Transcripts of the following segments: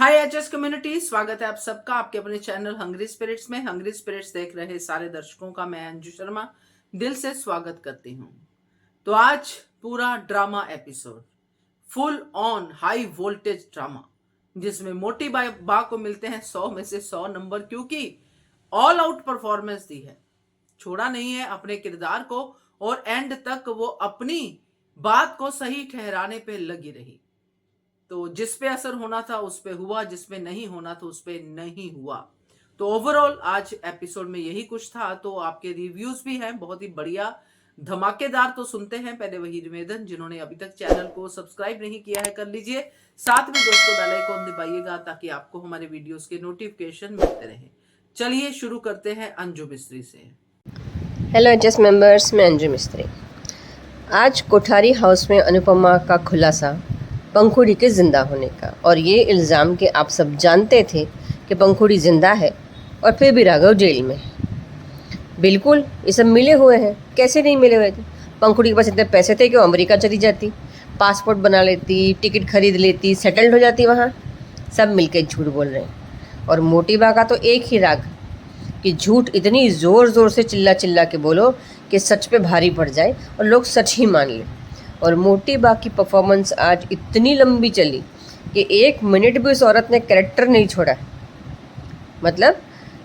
हाय HS community, स्वागत है आप सबका आपके अपने चैनल हंग्री स्पिरिट्स में। हंग्री स्पिरिट्स देख रहे सारे दर्शकों का मैं अंजू शर्मा दिल से स्वागत करती हूँ। तो आज पूरा drama episode, full on high voltage drama, जिसमें मोटी बा को मिलते हैं 100 में से 100 नंबर, क्योंकि ऑल आउट परफॉर्मेंस दी है, छोड़ा नहीं है अपने किरदार को और एंड तक वो अपनी बात को सही ठहराने पे लगी रही। तो जिस पे असर होना था उस पे हुआ, जिस पे नहीं होना था उस पे नहीं हुआ। तो ओवरऑल आज एपिसोड में यही कुछ था। तो आपके रिव्यूज भी हैं बहुत ही बढ़िया, धमाकेदार। तो सुनते हैं। पहले वही निवेदन, जिन्होंने अभी तक चैनल को सब्सक्राइब नहीं किया है कर लीजिए, साथ में दोस्तों बेल आइकन दबाइएगा ताकि आपको हमारे वीडियोस के नोटिफिकेशन मिलते रहे। चलिए शुरू करते हैं अंजू मिस्त्री से। हेलो एचएस मेंबर्स, मैं अंजू मिस्त्री। आज कोठारी हाउस में अनुपमा का खुलासा पंखुड़ी के ज़िंदा होने का, और ये इल्ज़ाम कि आप सब जानते थे कि पंखुड़ी ज़िंदा है और फिर भी राघव जेल में है। बिल्कुल, ये सब मिले हुए हैं। कैसे नहीं मिले हुए थे? पंखुड़ी के पास इतने पैसे थे कि वो अमेरिका चली जाती, पासपोर्ट बना लेती, टिकट खरीद लेती, सेटल्ड हो जाती वहाँ। सब मिलकर झूठ बोल रहे हैं। और मोटी बा का तो एक ही राग कि झूठ इतनी ज़ोर ज़ोर से चिल्ला चिल्ला के बोलो कि सच पे भारी पड़ जाए और लोग सच ही मान लें। और मोटी बा की परफॉर्मेंस आज इतनी लंबी चली कि 1 मिनट भी उस औरत ने कैरेक्टर नहीं छोड़ा। मतलब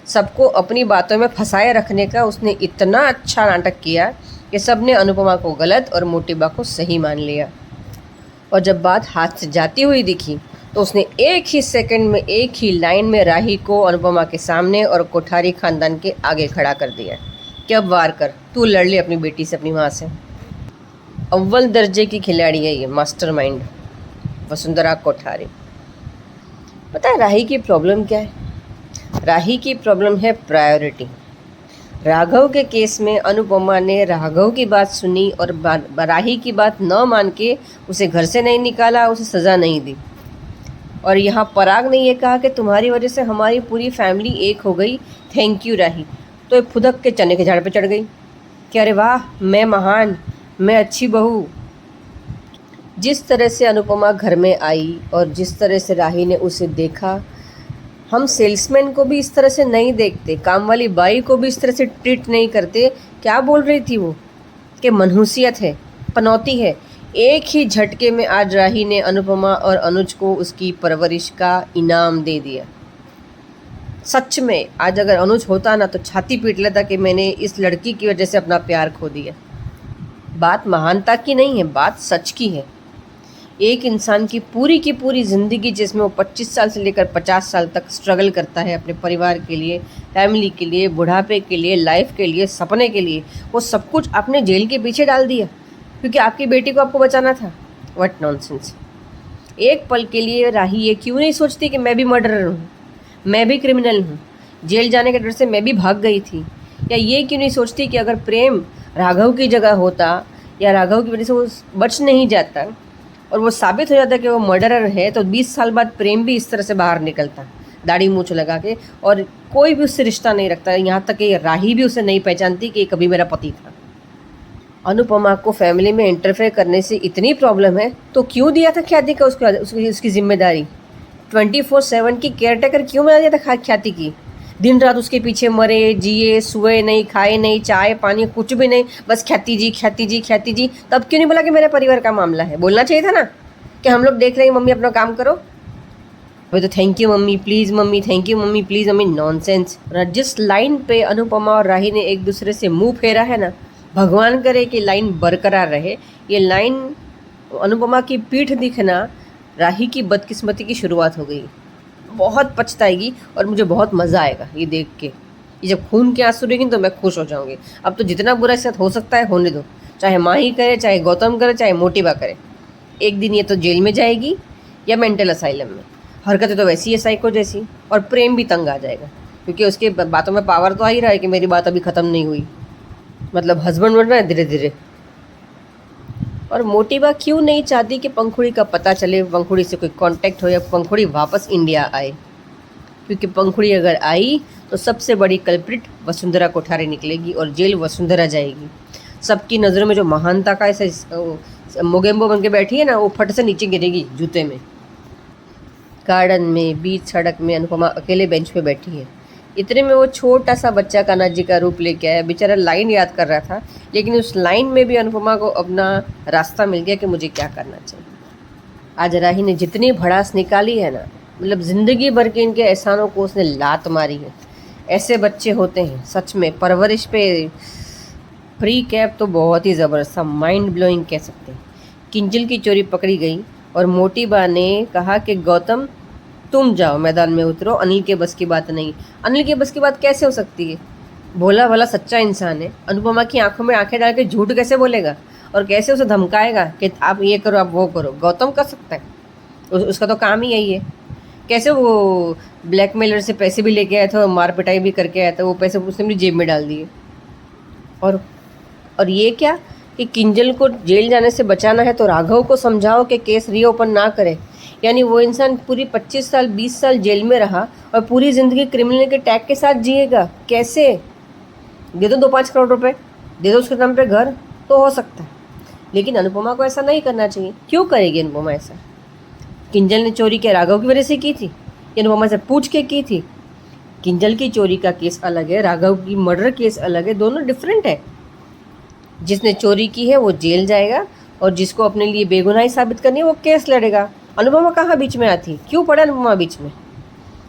सबको अपनी बातों में फंसाए रखने का उसने इतना अच्छा नाटक किया कि सब ने अनुपमा को गलत और मोटी बा को सही मान लिया। और जब बात हाथ से जाती हुई दिखी तो उसने एक ही सेकंड में, एक ही लाइन में राही को अनुपमा के सामने और कोठारी खानदान के आगे खड़ा कर दिया कि अब वार कर, तू लड़ ले अपनी बेटी से, अपनी माँ से। अव्वल दर्जे की खिलाड़ी है ये, मास्टरमाइंड वसुंधरा कोठारी। पता है राही की प्रॉब्लम क्या है? राही की प्रॉब्लम है प्रायोरिटी। राघव के केस में अनुपमा ने राघव की बात सुनी और राही की बात न मान के उसे घर से नहीं निकाला, उसे सज़ा नहीं दी। और यहाँ पराग ने ये कहा कि तुम्हारी वजह से हमारी पूरी फैमिली एक हो गई, थैंक यू राही। तो फुदक के चने के झाड़ पे चढ़ गई कि अरे वाह, मैं महान, मैं अच्छी बहू। जिस तरह से अनुपमा घर में आई और जिस तरह से राही ने उसे देखा, हम सेल्समैन को भी इस तरह से नहीं देखते, काम वाली बाई को भी इस तरह से ट्रीट नहीं करते। क्या बोल रही थी वो कि मनहूसियत है, पनौती है। एक ही झटके में आज राही ने अनुपमा और अनुज को उसकी परवरिश का इनाम दे दिया। सच में आज अगर अनुज होता ना तो छाती पीट लेता कि मैंने इस लड़की की वजह से अपना प्यार खो दिया। बात महानता की नहीं है, बात सच की है। एक इंसान की पूरी ज़िंदगी, जिसमें वो 25 साल से लेकर 50 साल तक स्ट्रगल करता है अपने परिवार के लिए, फैमिली के लिए, बुढ़ापे के लिए, लाइफ के लिए, सपने के लिए, वो सब कुछ आपने जेल के पीछे डाल दिया क्योंकि आपकी बेटी को आपको बचाना था। What nonsense. एक पल के लिए राही ये क्यों नहीं सोचती कि मैं भी मर्डरर हूँ, मैं भी क्रिमिनल हूँ, जेल जाने के डर से मैं भी भाग गई थी? या ये क्यों नहीं सोचती कि अगर प्रेम राघव की जगह होता या राघव की वजह से वो बच नहीं जाता और वो साबित हो जाता कि वो मर्डरर है, तो 20 साल बाद प्रेम भी इस तरह से बाहर निकलता, दाढ़ी मूंछ लगा के, और कोई भी उससे रिश्ता नहीं रखता। यहाँ तक कि राही भी उसे नहीं पहचानती कि कभी मेरा पति था। अनुपमा को फैमिली में इंटरफेयर करने से इतनी प्रॉब्लम है तो क्यों दिया था ख्याति का उसकी जिम्मेदारी? 24/7 की केयर टेकर क्यों बना दिया था ख्याति की? दिन रात उसके पीछे मरे, जिए, सोए नहीं, खाए नहीं, चाय पानी कुछ भी नहीं, बस ख्याति जी, ख्याति जी, ख्याति जी। तब क्यों नहीं बोला कि मेरे परिवार का मामला है? बोलना चाहिए था ना कि हम लोग देख रहे हैं, मम्मी अपना काम करो। अभी तो thank you mummy, please mummy, thank you mummy, please mummy. Nonsense. जिस लाइन पे अनुपमा और राही ने एक दूसरे से मुंह फेरा है ना, भगवान करे कि लाइन बरकरार रहे। ये लाइन अनुपमा की पीठ दिखना राही की बदकिस्मती की शुरुआत हो गई। बहुत पछताएगी और मुझे बहुत मज़ा आएगा ये देख के। ये जब खून के आंसू रहेंगे तो मैं खुश हो जाऊँगी। अब तो जितना बुरा इसके साथ हो सकता है होने दो, चाहे माँ ही करे, चाहे गौतम करे, चाहे मोटी बा करे। एक दिन ये तो जेल में जाएगी या मेंटल असाइलम में। हरकतें तो वैसी है साइको जैसी, और प्रेम भी तंग आ जाएगा क्योंकि उसके बातों में पावर तो आ ही रहा है कि मेरी बात अभी ख़त्म नहीं हुई, मतलब हस्बैंड बन रहा है धीरे धीरे। और मोटी बा क्यों नहीं चाहती कि पंखुड़ी का पता चले, पंखुड़ी से कोई कांटेक्ट हो या पंखुड़ी वापस इंडिया आए? क्योंकि पंखुड़ी अगर आई तो सबसे बड़ी कल्प्रिट वसुंधरा कोठारी निकलेगी और जेल वसुंधरा जाएगी। सबकी नज़रों में जो महानता का ऐसे मोगेम्बो बन के बैठी है ना, वो फट से नीचे गिरेगी जूते में। गार्डन में, बीच सड़क में अनुपमा अकेले बेंच पे बैठी है। इतने में वो छोटा सा बच्चा कान्हा जी का रूप लेके आया। बेचारा लाइन याद कर रहा था, लेकिन उस लाइन में भी अनुपमा को अपना रास्ता मिल गया कि मुझे क्या करना चाहिए। आज राही ने जितनी भड़ास निकाली है ना, मतलब ज़िंदगी भर के इनके एहसानों को उसने लात मारी है। ऐसे बच्चे होते हैं सच में। परवरिश पे फ्री कैप तो बहुत ही ज़बरदस्त, माइंड ब्लोइंग कह सकते हैं। किंजल की चोरी पकड़ी गई और मोटी बा ने कहा कि गौतम तुम जाओ, मैदान में उतरो, अनिल के बस की बात नहीं। अनिल के बस की बात कैसे हो सकती है? भोला भला सच्चा इंसान है, अनुपमा की आंखों में आंखें डाल के झूठ कैसे बोलेगा और कैसे उसे धमकाएगा कि आप ये करो, आप वो करो? गौतम कर सकता है, उसका तो काम ही यही है। कैसे वो ब्लैकमेलर से पैसे भी लेके आया था और मार पिटाई भी करके आया था, वो पैसे उसने अपनी जेब में डाल दिए। और ये क्या कि किंजल को जेल जाने से बचाना है तो राघव को समझाओ कि केस रीओपन ना करे। यानी वो इंसान पूरी 25 साल 20 साल जेल में रहा और पूरी ज़िंदगी क्रिमिनल के टैग के साथ जिएगा? कैसे? दे दो 2-5 करोड़ रुपए, दे दो उसके नाम पे घर, तो हो सकता है। लेकिन अनुपमा को ऐसा नहीं करना चाहिए। क्यों करेगी अनुपमा ऐसा? किंजल ने चोरी क्या राघव की वजह से की थी या अनुपमा से पूछ के की थी? किंजल की चोरी का केस अलग है, राघव की मर्डर केस अलग है, दोनों डिफरेंट है। जिसने चोरी की है वो जेल जाएगा और जिसको अपने लिए बेगुनाही साबित करनी है वो केस लड़ेगा। अनुपमा कहाँ बीच में आती? क्यों पड़ा अनुपमा बीच में?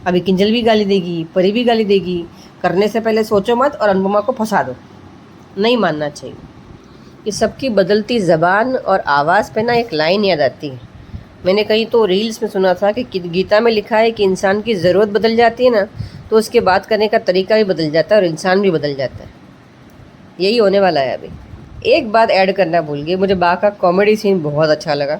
अभी किंजल भी गाली देगी, परी भी गाली देगी। करने से पहले सोचो मत और अनुपमा को फंसा दो। नहीं मानना चाहिए। ये सबकी बदलती ज़बान और आवाज़ पे ना एक लाइन याद आती है। मैंने कहीं तो रील्स में सुना था कि गीता में लिखा है कि इंसान की ज़रूरत बदल जाती है ना, तो उसके बात करने का तरीका भी बदल जाता है और इंसान भी बदल जाता है। यही होने वाला है अभी। एक बात ऐड करना भूल गई, मुझे बा का कॉमेडी सीन बहुत अच्छा लगा।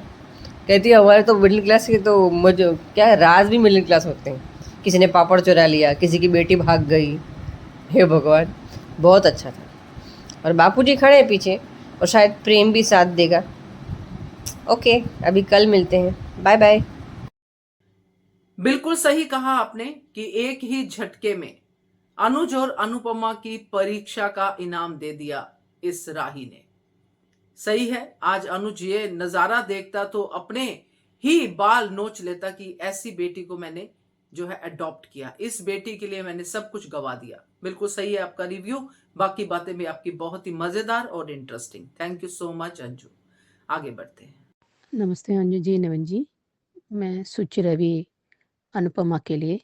कहती है हमारे तो मिडिल क्लास के तो मुझे क्या राज भी मिडिल क्लास होते हैं। किसी ने पापड़ चुरा लिया, किसी की बेटी भाग गई। हे भगवान, बहुत अच्छा था। और बापूजी खड़े हैं पीछे और शायद प्रेम भी साथ देगा। ओके, अभी कल मिलते हैं। Bye bye. बिल्कुल सही कहा आपने कि एक ही झटके में अनुज और अनुपमा की परीक्षा का इनाम दे दिया इस राही ने। सही है, आज अनुज ये नजारा देखता तो अपने ही बाल नोच लेता कि ऐसी बेटी को मैंने जो है अडॉप्ट किया, इस बेटी के लिए मैंने सब कुछ गवा दिया। बिल्कुल सही है आपका रिव्यू। बाकी बातें भी आपकी बहुत ही मजेदार और interesting. Thank you so much Anju. आगे बढ़ते हैं। नमस्ते अंजू जी, नवन जी। मैं सुचि रवि अनुपमा के लिए।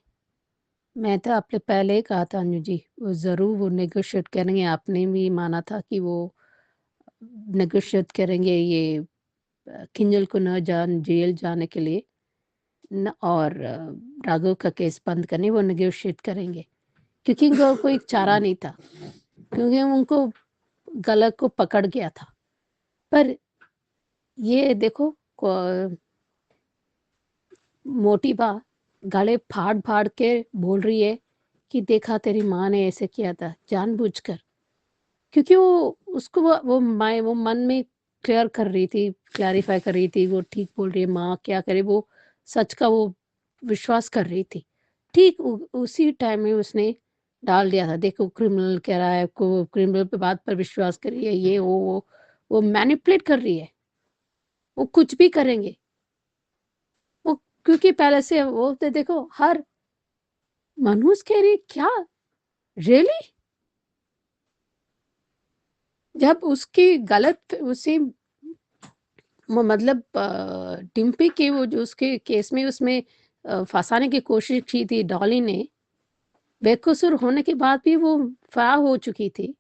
मैं तो आपने पहले ही कहा था अंजू जी, वो ज़रूर वो नेगोशिएट करेंगे। आपने भी माना था कि वो नेगोशिएट करेंगे ये किंजल को न जेल जाने के लिए न, और राघव का केस बंद करने वो नेगोशिएट करेंगे, क्योंकि उनको कोई चारा नहीं था, क्योंकि उनको गलत को पकड़ गया था। पर ये देखो मोटी बा गले फाड़ फाड़ के बोल रही है कि देखा तेरी माँ ने ऐसे किया था जानबूझकर, क्योंकि वो मन में क्लियर कर रही थी, क्लैरिफाई कर रही थी, वो ठीक बोल रही है, माँ क्या करे, वो सच का वो विश्वास कर रही थी। ठीक उसी टाइम में उसने डाल दिया था, देखो क्रिमिनल कह रहा है, को क्रिमिनल पे बात पर विश्वास कर रही है, ये वो मैनिपुलेट कर रही है, वो कुछ भी करेंगे वो, क्योंकि पहले से वो तो देखो हर मनुष्य के लिए क्या रियली, जब उसकी गलत उसे मतलब डिम्पी के वो जो उसके केस में उसमें फंसाने की कोशिश की थी डॉली ने, बेकसूर होने के बाद भी वो फरार हो चुकी थी।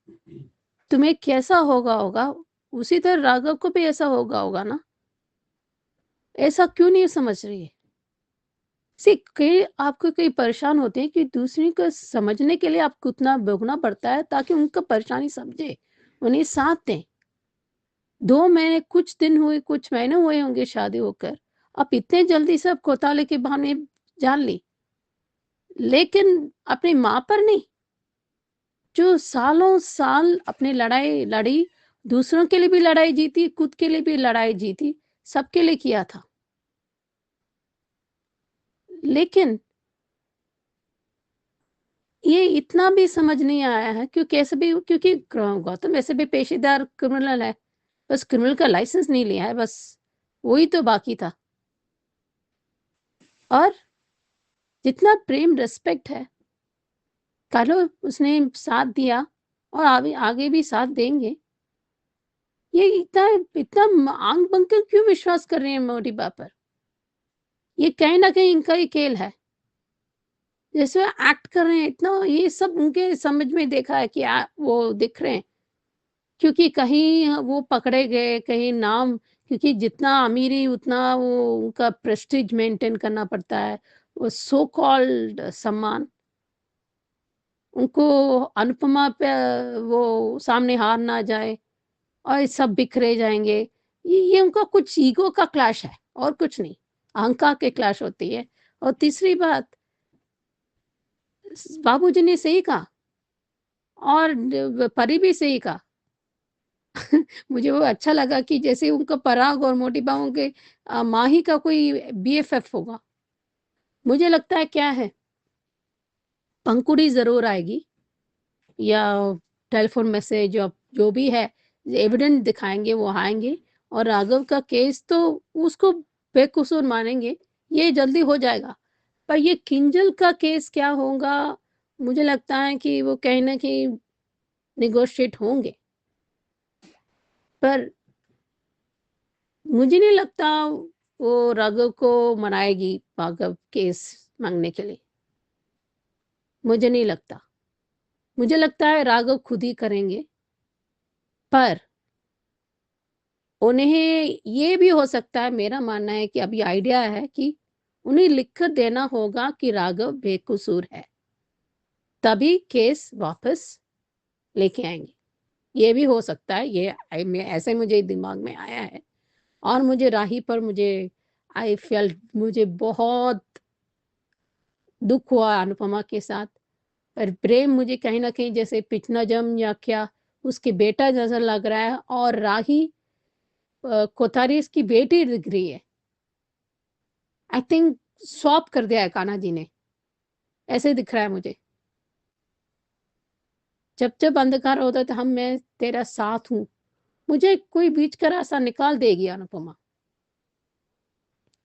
तुम्हें कैसा होगा उसी तरह राघव को भी ऐसा होगा ना। ऐसा क्यों नहीं समझ रही है? कई आपको कई परेशान होते हैं कि दूसरे को समझने के लिए आपको उतना भोगना पड़ता है ताकि उनका परेशानी समझे, उन्हें साथ दें। 2 महीने कुछ दिन हुए, कुछ महीने हुए होंगे शादी होकर, आप इतने जल्दी सब घोटाले के बहाने जान ली, लेकिन अपनी माँ पर नहीं, जो सालों साल अपनी लड़ाई लड़ी, दूसरों के लिए भी लड़ाई जीती, खुद के लिए भी लड़ाई जीती, सबके लिए किया था। लेकिन ये इतना भी समझ नहीं आया है, क्योंकि ऐसे भी, क्योंकि गौतम ऐसे भी पेशेदार क्रिमिनल है, बस क्रिमिनल का लाइसेंस नहीं लिया है, बस वही तो बाकी था। और जितना प्रेम रिस्पेक्ट है, कलो उसने साथ दिया और आगे आगे भी साथ देंगे। ये इतना इतना आंख बंद कर क्यों विश्वास कर रहे हैं मोदी बा पर? ये कहीं ना कहीं इनका ही खेल है, जैसे एक्ट कर रहे हैं इतना, ये सब उनके समझ में देखा है कि वो दिख रहे हैं, क्योंकि कहीं वो पकड़े गए, कहीं नाम, क्योंकि जितना अमीरी उतना वो उनका प्रेस्टीज मेंटेन करना पड़ता है, वो सो कॉल्ड सम्मान, उनको अनुपमा पे वो सामने हार ना जाए और ये सब बिखरे जाएंगे। ये उनका कुछ ईगो का क्लैश है और कुछ नहीं, अहंकार के क्लैश होती है। और तीसरी बात, बाबूजी ने सही कहा और परी भी सही कहा। मुझे वो अच्छा लगा कि जैसे उनका पराग और मोटी बाहों के माही का कोई बीएफएफ होगा। मुझे लगता है क्या है, पंखुड़ी जरूर आएगी या टेलीफोन मैसेज या जो भी है एविडेंट दिखाएंगे, वो आएंगे और राघव का केस तो उसको बेकसूर मानेंगे, ये जल्दी हो जाएगा। पर ये किंजल का केस क्या होगा, मुझे लगता है कि वो कहीं ना कहीं निगोशिएट होंगे, पर मुझे नहीं लगता वो राघव को मनाएगी राघव केस मांगने के लिए। मुझे नहीं लगता, मुझे लगता है राघव खुद ही करेंगे। पर उन्हें ये भी हो सकता है, मेरा मानना है कि अभी आइडिया है कि उन्हें लिखकर देना होगा कि राघव बेकसूर है, तभी केस वापस लेके आएंगे। ये भी हो सकता है, ये ऐसे मुझे दिमाग में आया है। और मुझे राही पर आई फेल्ट, मुझे बहुत दुख हुआ अनुपमा के साथ। पर प्रेम मुझे कहीं ना कहीं जैसे पिछनाजम या क्या उसके बेटा जैसा लग रहा है, और राही कोठारी इसकी बेटी दिख रही है। आई थिंक स्वैप कर दिया है कान्हा जी ने, ऐसे दिख रहा है मुझे। जब जब अंधकार होता है तो मैं तेरा साथ हूँ, मुझे कोई बीच का रास्ता निकाल देगी अनुपमा।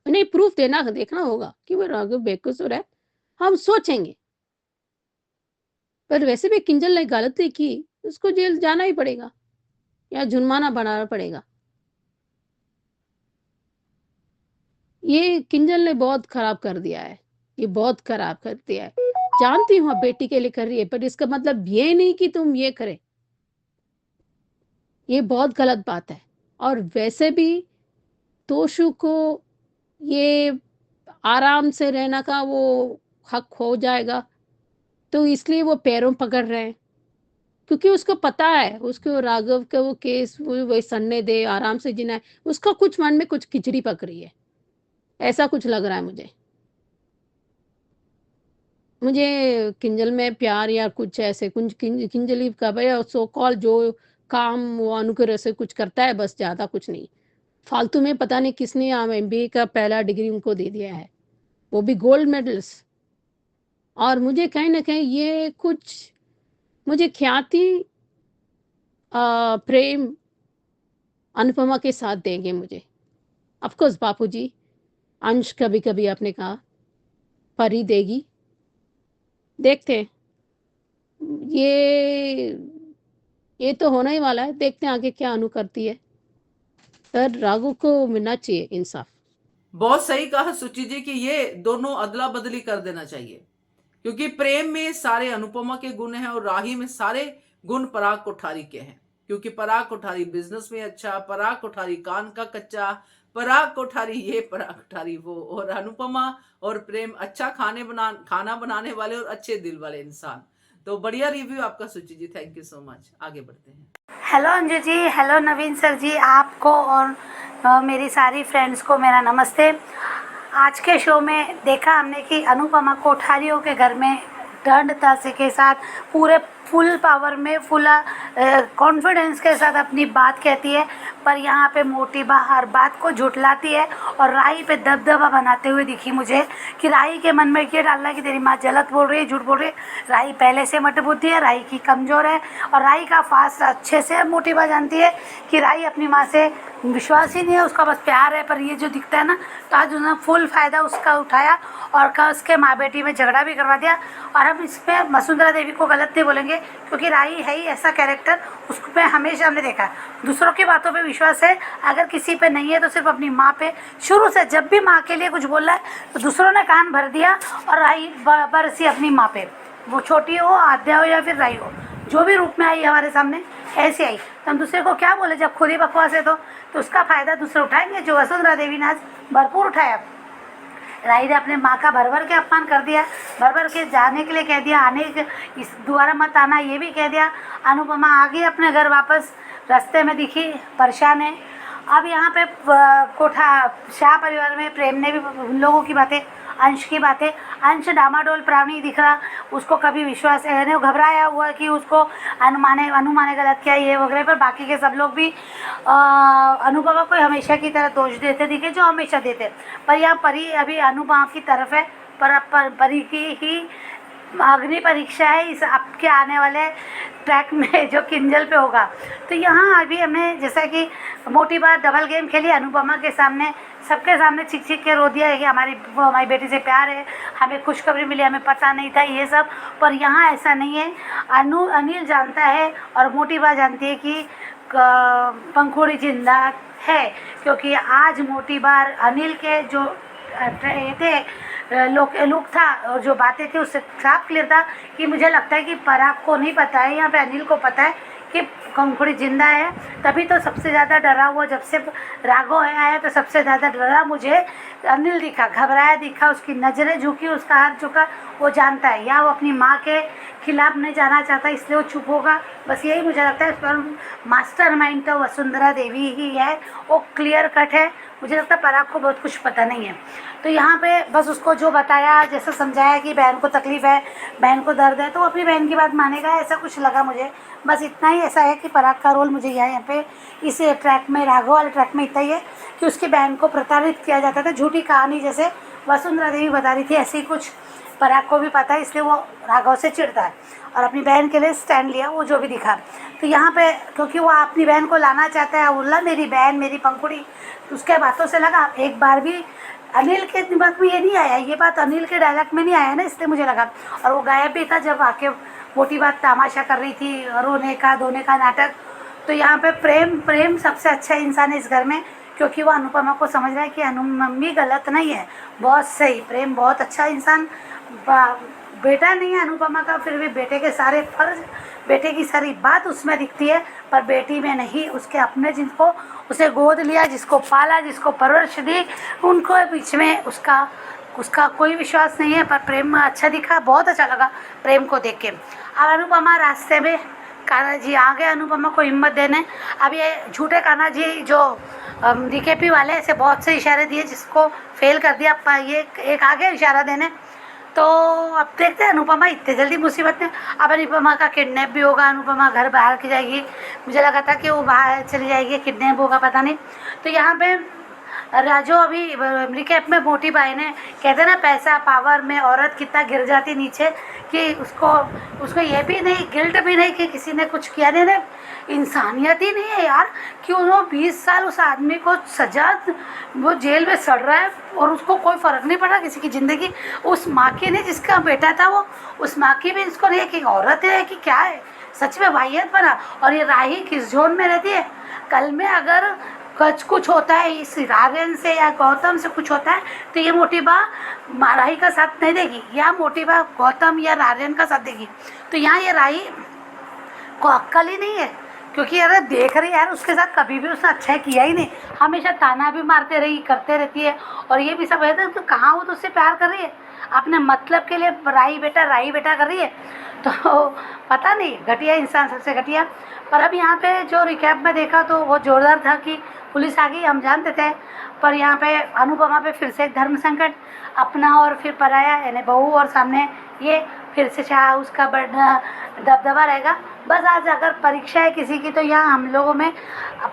नहीं, प्रूफ देखना होगा कि वो राघव बेकसूर है, हम सोचेंगे। पर वैसे भी किंजल ने गलती की, उसको जेल जाना ही पड़ेगा या जुर्माना बनाना पड़ेगा। ये किंजल ने बहुत खराब कर दिया है, ये बहुत खराब कर दिया है। जानती हूँ आप बेटी के लिए कर रही है, पर इसका मतलब ये नहीं कि तुम ये करे, ये बहुत गलत बात है। और वैसे भी तोशु को ये आराम से रहना का वो हक हो जाएगा, तो इसलिए वो पैरों पकड़ रहे हैं, क्योंकि उसको पता है उसको राघव का वो केस वो वही सन्ने दे, आराम से जीना है। उसका कुछ मन में कुछ खिचड़ी पक रही है, ऐसा कुछ लग रहा है मुझे। मुझे किंजल में प्यार या कुछ ऐसे कुछ किंजली का भैया सो कॉल जो काम वो अनुकर से कुछ करता है, बस ज्यादा कुछ नहीं। फालतू में पता नहीं किसने एमबीए का पहला डिग्री उनको दे दिया है, वो भी गोल्ड मेडल्स। और मुझे कहीं ना कहीं ये कुछ मुझे ख्याति प्रेम अनुपमा के साथ देंगे मुझे। ऑफकोर्स बापूजी, अंश कभी कभी आपने कहा परी देगी, देखते हैं। ये ये तो होना ही वाला है, देखते हैं आगे क्या अनु करती है। पर राघव को मिलना चाहिए इंसाफ। बहुत सही कहा सुचि जी कि ये दोनों अदला बदली कर देना चाहिए, क्योंकि प्रेम में सारे अनुपमा के गुण हैं और राही में सारे गुण पराग कोठारी के हैं। क्योंकि पराग कोठारी बिजनेस में अच्छा, पराग कोठारी कान का कच्चा, पराग कोठारी ये, पराग कोठारी वो, और अनुपमा और प्रेम अच्छा खाना बनाने वाले और अच्छे दिल वाले इंसान। तो बढ़िया रिव्यू आपका सुचि जी, थैंक यू सो मच। आगे बढ़ते हैं। हेलो अंजू जी, हेलो नवीन सर जी, आपको और मेरी सारी फ्रेंड्स को मेरा नमस्ते। आज के शो में देखा हमने कि अनुपमा कोठारियों के घर में दृढ़ता से के साथ पूरे फुल पावर में फुल कॉन्फिडेंस के साथ अपनी बात कहती है, पर यहाँ पे मोटी बा हर बात को झुटलाती है और राही पे दबदबा बनाते हुए दिखी मुझे कि राही के मन में ये डालना कि तेरी माँ गलत बोल रही है, झूठ बोल रही है। राही पहले से मटबुद्धि है, राही की कमज़ोर है और राही का फास्ट अच्छे से मोटी बा जानती है कि राही अपनी माँ से विश्वास ही नहीं है, उसका बस प्यार है। पर ये जो दिखता है ना, तो आज उन्होंने फुल फ़ायदा उसका उठाया और उसके माँ बेटी में झगड़ा भी करवा दिया। और हम इसमें वसुंधरा देवी को गलत नहीं बोलेंगे, क्योंकि राही है ही ऐसा कैरेक्टर, उसको हमेशा हमने देखा है। दूसरों की बातों पे विश्वास है, अगर किसी पे नहीं है तो सिर्फ अपनी माँ पे। शुरू से जब भी माँ के लिए कुछ बोला है तो दूसरों ने कान भर दिया, और राही बरसी अपनी माँ पे, वो छोटी हो, आद्या हो या फिर राही हो, जो भी रूप में आई हमारे सामने ऐसे आई। तो हम दूसरे को क्या बोले, जब खुद ही बकवास है तो उसका फ़ायदा दूसरे उठाएंगे, जो वसुंधरा देवी ने आज भरपूर उठाया। राही ने अपने माँ का भर के अपमान कर दिया, भर के जाने के लिए कह दिया, आने इस दोबारा मत आना ये भी कह दिया। अनुपमा आ गई अपने घर वापस, रास्ते में दिखी, परेशान है। अब यहाँ पे कोठा शाह परिवार में प्रेम ने भी उन लोगों की बातें, अंश की बातें, अंश डामाडोल प्राणी दिख रहा, उसको कभी विश्वास है, घबराया हुआ कि उसको अनुमाने गलत किया ये वगैरह। पर बाकी के सब लोग भी अनुपमा को हमेशा की तरह दोष देते दिखे, जो हमेशा देते। पर यहाँ परी अभी अनुपमा की तरफ है, पर परी की ही अग्नि परीक्षा है इस आपके आने वाले ट्रैक में जो किंजल पे होगा। तो यहाँ अभी हमने जैसा कि मोटी बात डबल गेम खेली, अनुपमा के सामने, सबके सामने चिक के रो दिया है कि हमारी बेटी से प्यार है, हमें खुशखबरी मिली, हमें पता नहीं था ये सब। पर यहाँ ऐसा नहीं है। अनिल जानता है और मोटी बात जानती है कि पंखुड़ी जिंदा है, क्योंकि आज मोटी बार अनिल के जो थे लुक था और जो बातें थी उससे साफ क्लियर था कि मुझे लगता है कि पराग को नहीं पता है, यहाँ पे अनिल को पता है कि पंखुड़ी जिंदा है। तभी तो सबसे ज़्यादा डरा हुआ, जब से राघव आया तो सबसे ज़्यादा डरा मुझे अनिल दिखा, घबराया दिखा, उसकी नज़रें झुकी, उसका हाथ झुका। वो जानता है, या वो अपनी माँ के खिलाफ नहीं जाना चाहता इसलिए वो चुप होगा, बस यही मुझे लगता है। पर मास्टरमाइंड तो वसुंधरा देवी ही है, वो क्लियर कट है। मुझे लगता है पराग को बहुत कुछ पता नहीं है। तो यहाँ पे बस उसको जो बताया, जैसे समझाया कि बहन को तकलीफ़ है, बहन को दर्द है, तो वो अपनी बहन की बात मानेगा, ऐसा कुछ लगा मुझे। बस इतना ही ऐसा है कि पराग का रोल मुझे यहाँ पे इस ट्रैक में, राघव वाले ट्रैक में इतना ही है कि उसकी बहन को प्रताड़ित किया जाता था, झूठी कहानी जैसे वसुंधरा देवी बता रही थी, ऐसे ही कुछ पराग को भी पता है, इसलिए वो राघव से चिढ़ता है और अपनी बहन के लिए स्टैंड लिया, वो जो भी दिखा। तो यहाँ पे क्योंकि वो अपनी बहन को लाना चाहता है, बोला मेरी बहन मेरी पंखुड़ी, तो उसके बातों से लगा। एक बार भी अनिल के दिमाग में ये नहीं आया, ये बात अनिल के डायलॉग में नहीं आया ना, इसलिए मुझे लगा। और वो गायब भी था जब आके मोटी बात तमाशा कर रही थी, रोने का धोने का नाटक। तो यहाँ पे प्रेम सबसे अच्छा इंसान है इस घर में, क्योंकि वो अनुपमा को समझ रहा है कि मम्मी गलत नहीं है, बहुत सही। प्रेम बहुत अच्छा इंसान, बेटा नहीं है अनुपमा का, फिर भी बेटे के सारे फर्ज, बेटे की सारी बात उसमें दिखती है, पर बेटी में नहीं। उसके अपने जिनको उसे गोद लिया, जिसको पाला, जिसको परवरिश दी, उनको बीच में उसका कोई विश्वास नहीं है। पर प्रेम अच्छा दिखा, बहुत अच्छा लगा प्रेम को देख के। अब अनुपमा रास्ते में कान्हा जी आ गए अनुपमा को हिम्मत देने। अब ये झूठे कान्हा जी जो डीकेपी वाले ऐसे बहुत से इशारे दिए जिसको फेल कर दिया, ये एक आगे इशारा देने। तो अब देखते हैं अनुपमा इतने जल्दी मुसीबत में। अब अनुपमा का किडनैप भी होगा, अनुपमा घर बाहर की जाएगी, मुझे लगा था कि वो बाहर चली जाएगी, किडनैप होगा पता नहीं। तो यहाँ पे राजो अभी रिकैप में मोटी बाई ने कहते ना पैसा पावर में औरत कितना गिर जाती नीचे, कि उसको ये भी नहीं, गिल्ट भी नहीं कि किसी ने कुछ किया नहीं, इंसानियत ही नहीं है यार कि उन्होंने 20 साल उस आदमी को सजा, वो जेल में सड़ रहा है और उसको कोई फ़र्क नहीं पड़ा किसी की ज़िंदगी। उस माँ की नहीं जिसका बेटा था वो, उस माँ की भी इसको नहीं कि औरत है कि क्या है, सच में वाहियत बना। और ये राही किस जोन में रहती है, कल में अगर कुछ होता है इस रायन से या गौतम से कुछ होता है तो ये मोटी बा राही का साथ नहीं देगी, या मोटी बा गौतम या रायन का साथ देगी। तो यहाँ ये राही को अक्ल ही नहीं है, क्योंकि यार देख रही यार उसके साथ कभी भी उसने अच्छा किया ही नहीं, हमेशा ताना भी मारते रही, करते रहती है। और ये भी सब है तो कहाँ वो तो उससे प्यार कर रही है, अपने मतलब के लिए राही बेटा कर रही है। तो पता नहीं, घटिया इंसान, सबसे घटिया। पर अब यहाँ पे जो रिकैप में देखा तो वो जोरदार था कि पुलिस आ गई, हम जानते थे। पर यहाँ पे अनुपमा पे फिर से एक धर्म संकट, अपना और फिर पराया, यानी बहू और सामने ये फिर से शाह उसका बड़ा दबदबा रहेगा। बस आज अगर परीक्षा है किसी की तो यहाँ हम लोगों में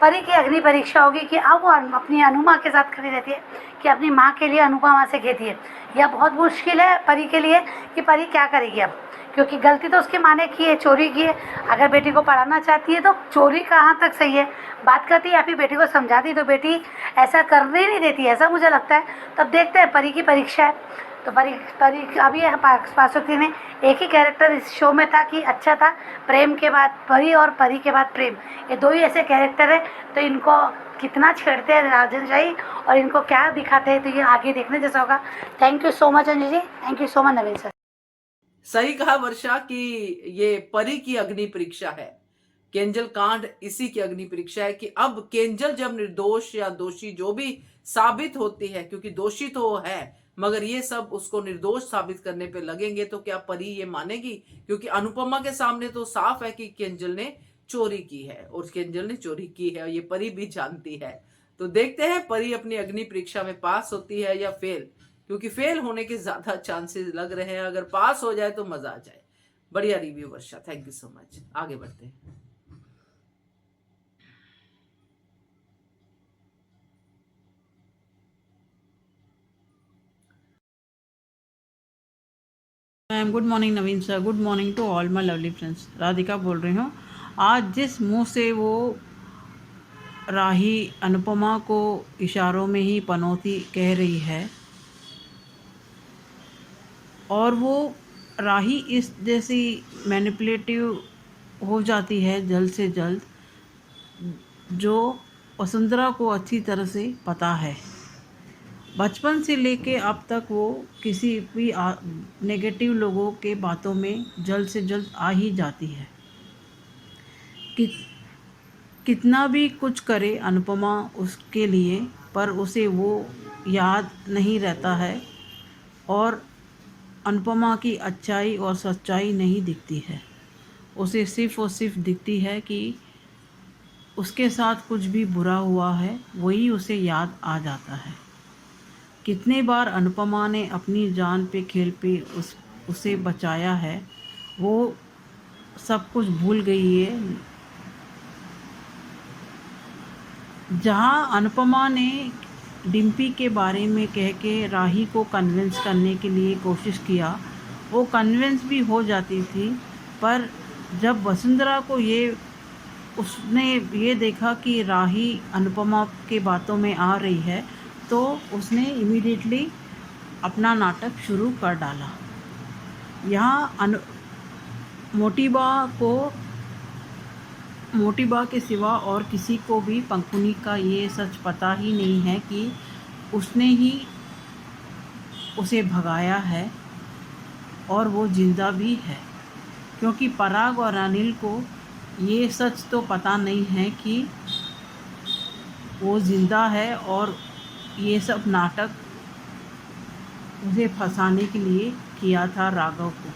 परी की अग्नि परीक्षा होगी कि अब वो अपनी अनुमा के साथ खड़ी रहती है कि अपनी माँ के लिए अनुपमा से कहती है। यह बहुत मुश्किल है परी के लिए कि परी क्या करेगी अब, क्योंकि गलती तो उसकी माँ ने की है, चोरी की है। अगर बेटी को पढ़ाना चाहती है तो चोरी कहाँ तक सही है, बात करती या फिर बेटी को समझाती तो बेटी ऐसा करने नहीं देती, ऐसा मुझे लगता है। तब देखते हैं, परी की परीक्षा है तो परी अभी पासुकी में एक ही कैरेक्टर इस शो में था कि अच्छा था, प्रेम के बाद परी और परी के बाद प्रेम, ये दो ही ऐसे कैरेक्टर है। तो इनको कितना छेड़ते हैं राजन शाही और इनको क्या दिखाते हैं, तो ये आगे देखने जैसा होगा। Thank you so much Anju ji, thank you so much Naveen sir. सही कहा वर्षा कि ये परी की अग्नि परीक्षा है, केंजल कांड इसी की अग्नि परीक्षा है कि अब केंजल जब निर्दोष या दोषी जो भी साबित होती है, क्योंकि दोषी तो वो है, मगर ये सब उसको निर्दोष साबित करने पे लगेंगे, तो क्या परी ये मानेगी? क्योंकि अनुपमा के सामने तो साफ है कि केंजल ने चोरी की है, और केंजल ने चोरी की है, और ये परी भी जानती है। तो देखते हैं परी अपनी अग्नि परीक्षा में पास होती है या फेल, क्योंकि फेल होने के ज्यादा चांसेस लग रहे हैं। अगर पास हो जाए तो मजा आ जाए। बढ़िया review Varsha, thank you so much. आगे बढ़ते हैं। Ma'am good morning Naveen sir, good morning to all my lovely friends. Radhika बोल रही हूँ। आज जिस मुंह से वो राही अनुपमा को इशारों में ही पनौती कह रही है, और वो राही इस जैसी मैनिपुलेटिव हो जाती है जल्द से जल्द, जो वसुंधरा को अच्छी तरह से पता है। बचपन से लेके अब तक वो किसी भी नेगेटिव लोगों के बातों में जल्द से जल्द आ ही जाती है। कि कितना भी कुछ करे अनुपमा उसके लिए, पर उसे वो याद नहीं रहता है, और अनुपमा की अच्छाई और सच्चाई नहीं दिखती है। उसे सिर्फ़ और सिर्फ दिखती है कि उसके साथ कुछ भी बुरा हुआ है, वही उसे याद आ जाता है। कितने बार अनुपमा ने अपनी जान पे खेल पे उसे बचाया है, वो सब कुछ भूल गई है। जहाँ अनुपमा ने डिम्पी के बारे में कह के राही को कन्विंस करने के लिए कोशिश किया, वो कन्विंस भी हो जाती थी, पर जब वसुंधरा को उसने ये देखा कि राही अनुपमा के बातों में आ रही है, तो उसने इमीडिएटली अपना नाटक शुरू कर डाला। यहाँ मोटीबा के सिवा और किसी को भी पंकुनी का ये सच पता ही नहीं है कि उसने ही उसे भगाया है, और वो जिंदा भी है। क्योंकि पराग और अनिल को ये सच तो पता नहीं है कि वो जिंदा है, और ये सब नाटक उसे फंसाने के लिए किया था राघव को।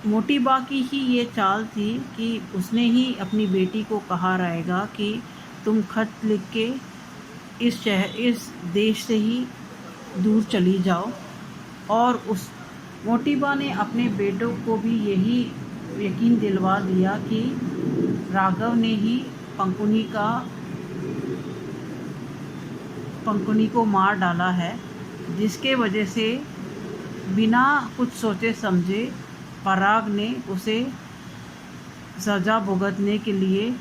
मोटीबा की ही ये चाल थी कि उसने ही अपनी बेटी को कहा रहेगा कि तुम खत लिख के इस देश से ही दूर चली जाओ, और उस मोटीबा ने अपने बेटों को भी यही यकीन दिलवा दिया कि राघव ने ही पंकुनी को मार डाला है, जिसके वजह से बिना कुछ सोचे समझे पराग ने उसे सज़ा भुगतने के लिए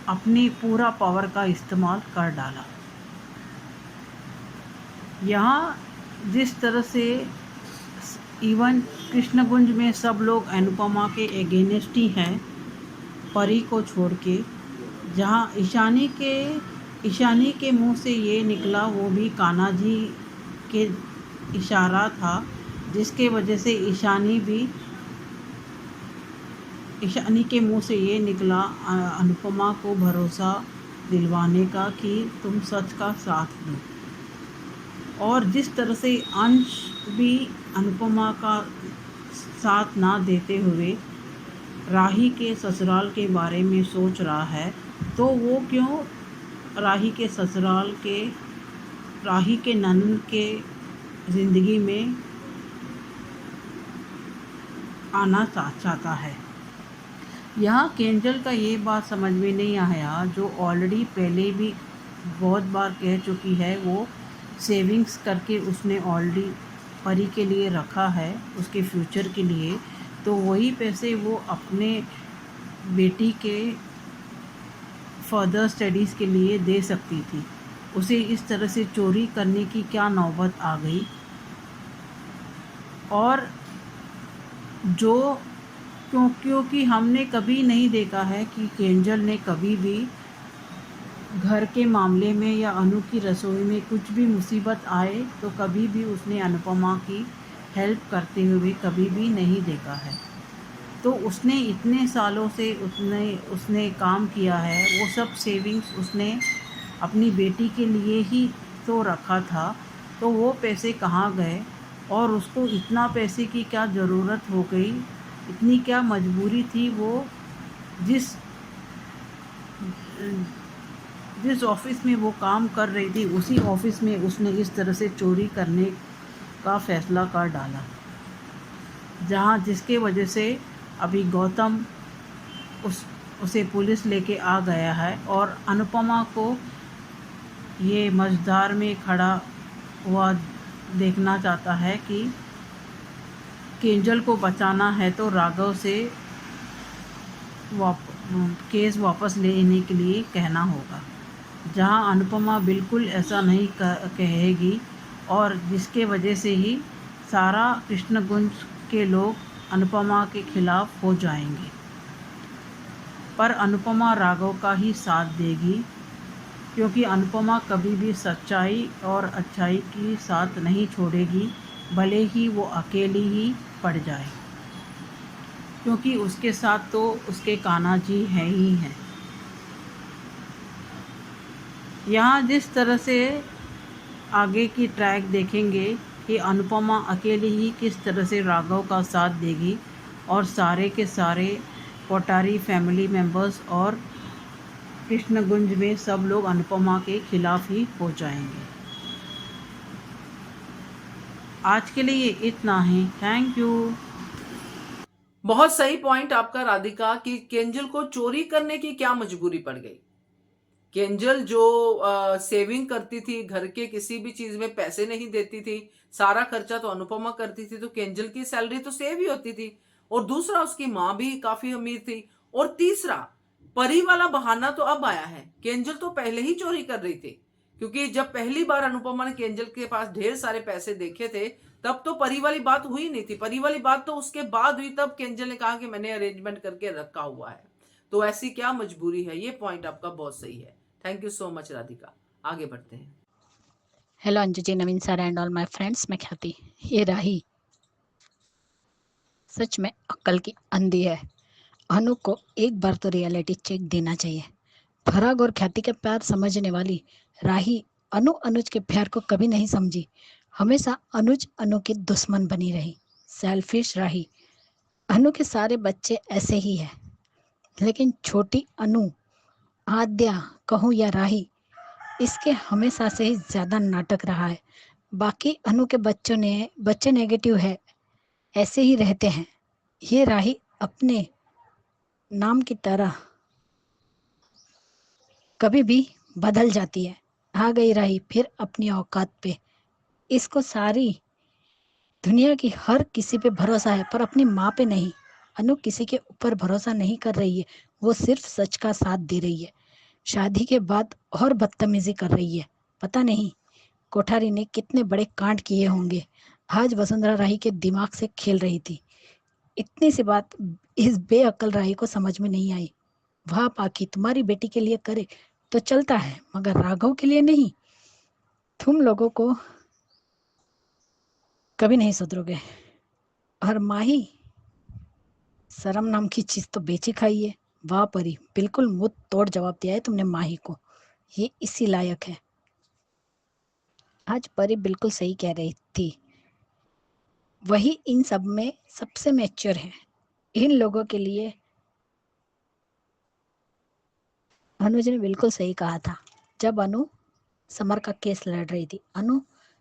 अपनी पूरा पावर का इस्तेमाल कर डाला। यहाँ जिस तरह से इवन कृष्णगुंज में सब लोग अनुपमा के एगेनिस्ट ही हैं, परी को छोड़ के, जहाँ ईशानी के मुंह से ये निकला, वो भी कान्हा जी के इशारा था, जिसके वजह से ईशानी के मुंह से ये निकला अनुपमा को भरोसा दिलवाने का कि तुम सच का साथ दो। और जिस तरह से अंश भी अनुपमा का साथ ना देते हुए राही के ससुराल के बारे में सोच रहा है, तो वो क्यों राही के ननद के ज़िंदगी में आना चाहता है। यहाँ केंजल का ये बात समझ में नहीं आया, जो ऑलरेडी पहले भी बहुत बार कह चुकी है, वो सेविंग्स करके उसने ऑलरेडी परी के लिए रखा है उसके फ्यूचर के लिए, तो वही पैसे वो अपने बेटी के फर्दर स्टडीज़ के लिए दे सकती थी। उसे इस तरह से चोरी करने की क्या नौबत आ गई। और जो क्योंकि हमने कभी नहीं देखा है कि केंजल ने कभी भी घर के मामले में या अनु की रसोई में कुछ भी मुसीबत आए तो कभी भी उसने अनुपमा की हेल्प करते हुए कभी भी नहीं देखा है। तो उसने इतने सालों से उसने काम किया है, वो सब सेविंग्स उसने अपनी बेटी के लिए ही तो रखा था, तो वो पैसे कहाँ गए और उसको इतना पैसे की क्या ज़रूरत हो गई, इतनी क्या मजबूरी थी। वो जिस ऑफिस में वो काम कर रही थी उसी ऑफिस में उसने इस तरह से चोरी करने का फैसला कर डाला, जिसके वजह से अभी गौतम उसे पुलिस लेके आ गया है और अनुपमा को ये मझधार में खड़ा हुआ देखना चाहता है कि केंजल को बचाना है तो राघव से केस वापस लेने के लिए कहना होगा, जहां अनुपमा बिल्कुल ऐसा नहीं कहेगी और जिसके वजह से ही सारा कृष्णगुंज के लोग अनुपमा के खिलाफ हो जाएंगे। पर अनुपमा राघव का ही साथ देगी, क्योंकि अनुपमा कभी भी सच्चाई और अच्छाई की साथ नहीं छोड़ेगी, भले ही वो अकेली ही पड़ जाए, क्योंकि उसके साथ तो उसके कान्हा जी हैं ही हैं। यहाँ जिस तरह से आगे की ट्रैक देखेंगे कि अनुपमा अकेली ही किस तरह से राघव का साथ देगी और सारे के सारे कोठारी फैमिली मेंबर्स और कृष्णगुंज में सब लोग अनुपमा के खिलाफ ही हो जाएंगे। आज के लिए इतना ही। Thank you. बहुत सही पॉइंट आपका राधिका कि केंजल को चोरी करने की क्या मजबूरी पड़ गई। केंजल जो सेविंग करती थी, घर के किसी भी चीज में पैसे नहीं देती थी, सारा खर्चा तो अनुपमा करती थी, तो केंजल की सैलरी तो सेव ही होती थी। और दूसरा, उसकी माँ भी काफी अमीर थी। और तीसरा, परी वाला बहाना तो अब आया है। केंजल तो पहले ही चोरी कर रही थी, क्योंकि जब पहली बार अनुपमा ने केंजल के पास ढेर सारे पैसे देखे थे तब तो परी वाली बात हुई नहीं थी। परी वाली बात तो उसके बाद हुई, तब केंजल ने कहा कि मैंने अरेंजमेंट करके रखा हुआ है। तो ऐसी क्या मजबूरी है। ये पॉइंट आपका बहुत सही है। Thank you so much Radhika. आगे बढ़ते हैं। Hello Anju ji, Naveen sir and all my friends, मैं ख्याति। ये राही सच में अक्ल की अंधी है। अनु को एक बार तो रियलिटी चेक देना चाहिए। फराग और ख्याति का प्यार समझने वाली राही अनुज के प्यार को कभी नहीं समझी। हमेशा अनुज अनु की दुश्मन बनी रही। सेल्फिश राही। अनु के सारे बच्चे ऐसे ही हैं, लेकिन छोटी अनु, आद्या कहूँ या राही, इसके हमेशा से ही ज्यादा नाटक रहा है। बाकी अनु के बच्चे नेगेटिव है, ऐसे ही रहते हैं। ये राही अपने नाम की तरह कभी भी बदल जाती है। आ गई राही फिर अपनी औकात पे। इसको सारी दुनिया की हर किसी पे भरोसा है, पर अपनी माँ पे नहीं। अनु किसी के ऊपर भरोसा नहीं कर रही है, वो सिर्फ सच का साथ दे रही है। शादी के बाद और बदतमीजी कर रही है। पता नहीं कोठारी ने कितने बड़े कांड किए होंगे। आज वसुंधरा राही के दिमाग से खेल रही थी। इतनी सी बात इस बेअक्ल राही को समझ में नहीं आई। वाह पाखी, तुम्हारी बेटी के लिए करे तो चलता है, मगर राघव के लिए नहीं। तुम लोगों को कभी नहीं सुधरोगे। और माही, शर्म नाम की चीज तो बेची खाई है। वाह परी, बिल्कुल मुंह तोड़ जवाब दिया है तुमने माही को। ये इसी लायक है। आज परी बिल्कुल सही कह रही थी। वही इन सब में सबसे मैच्योर है। इन लोगों के लिए अनुज ने बिल्कुल सही कहा था। जब अनु समर का केस लड़ रही थी, अनु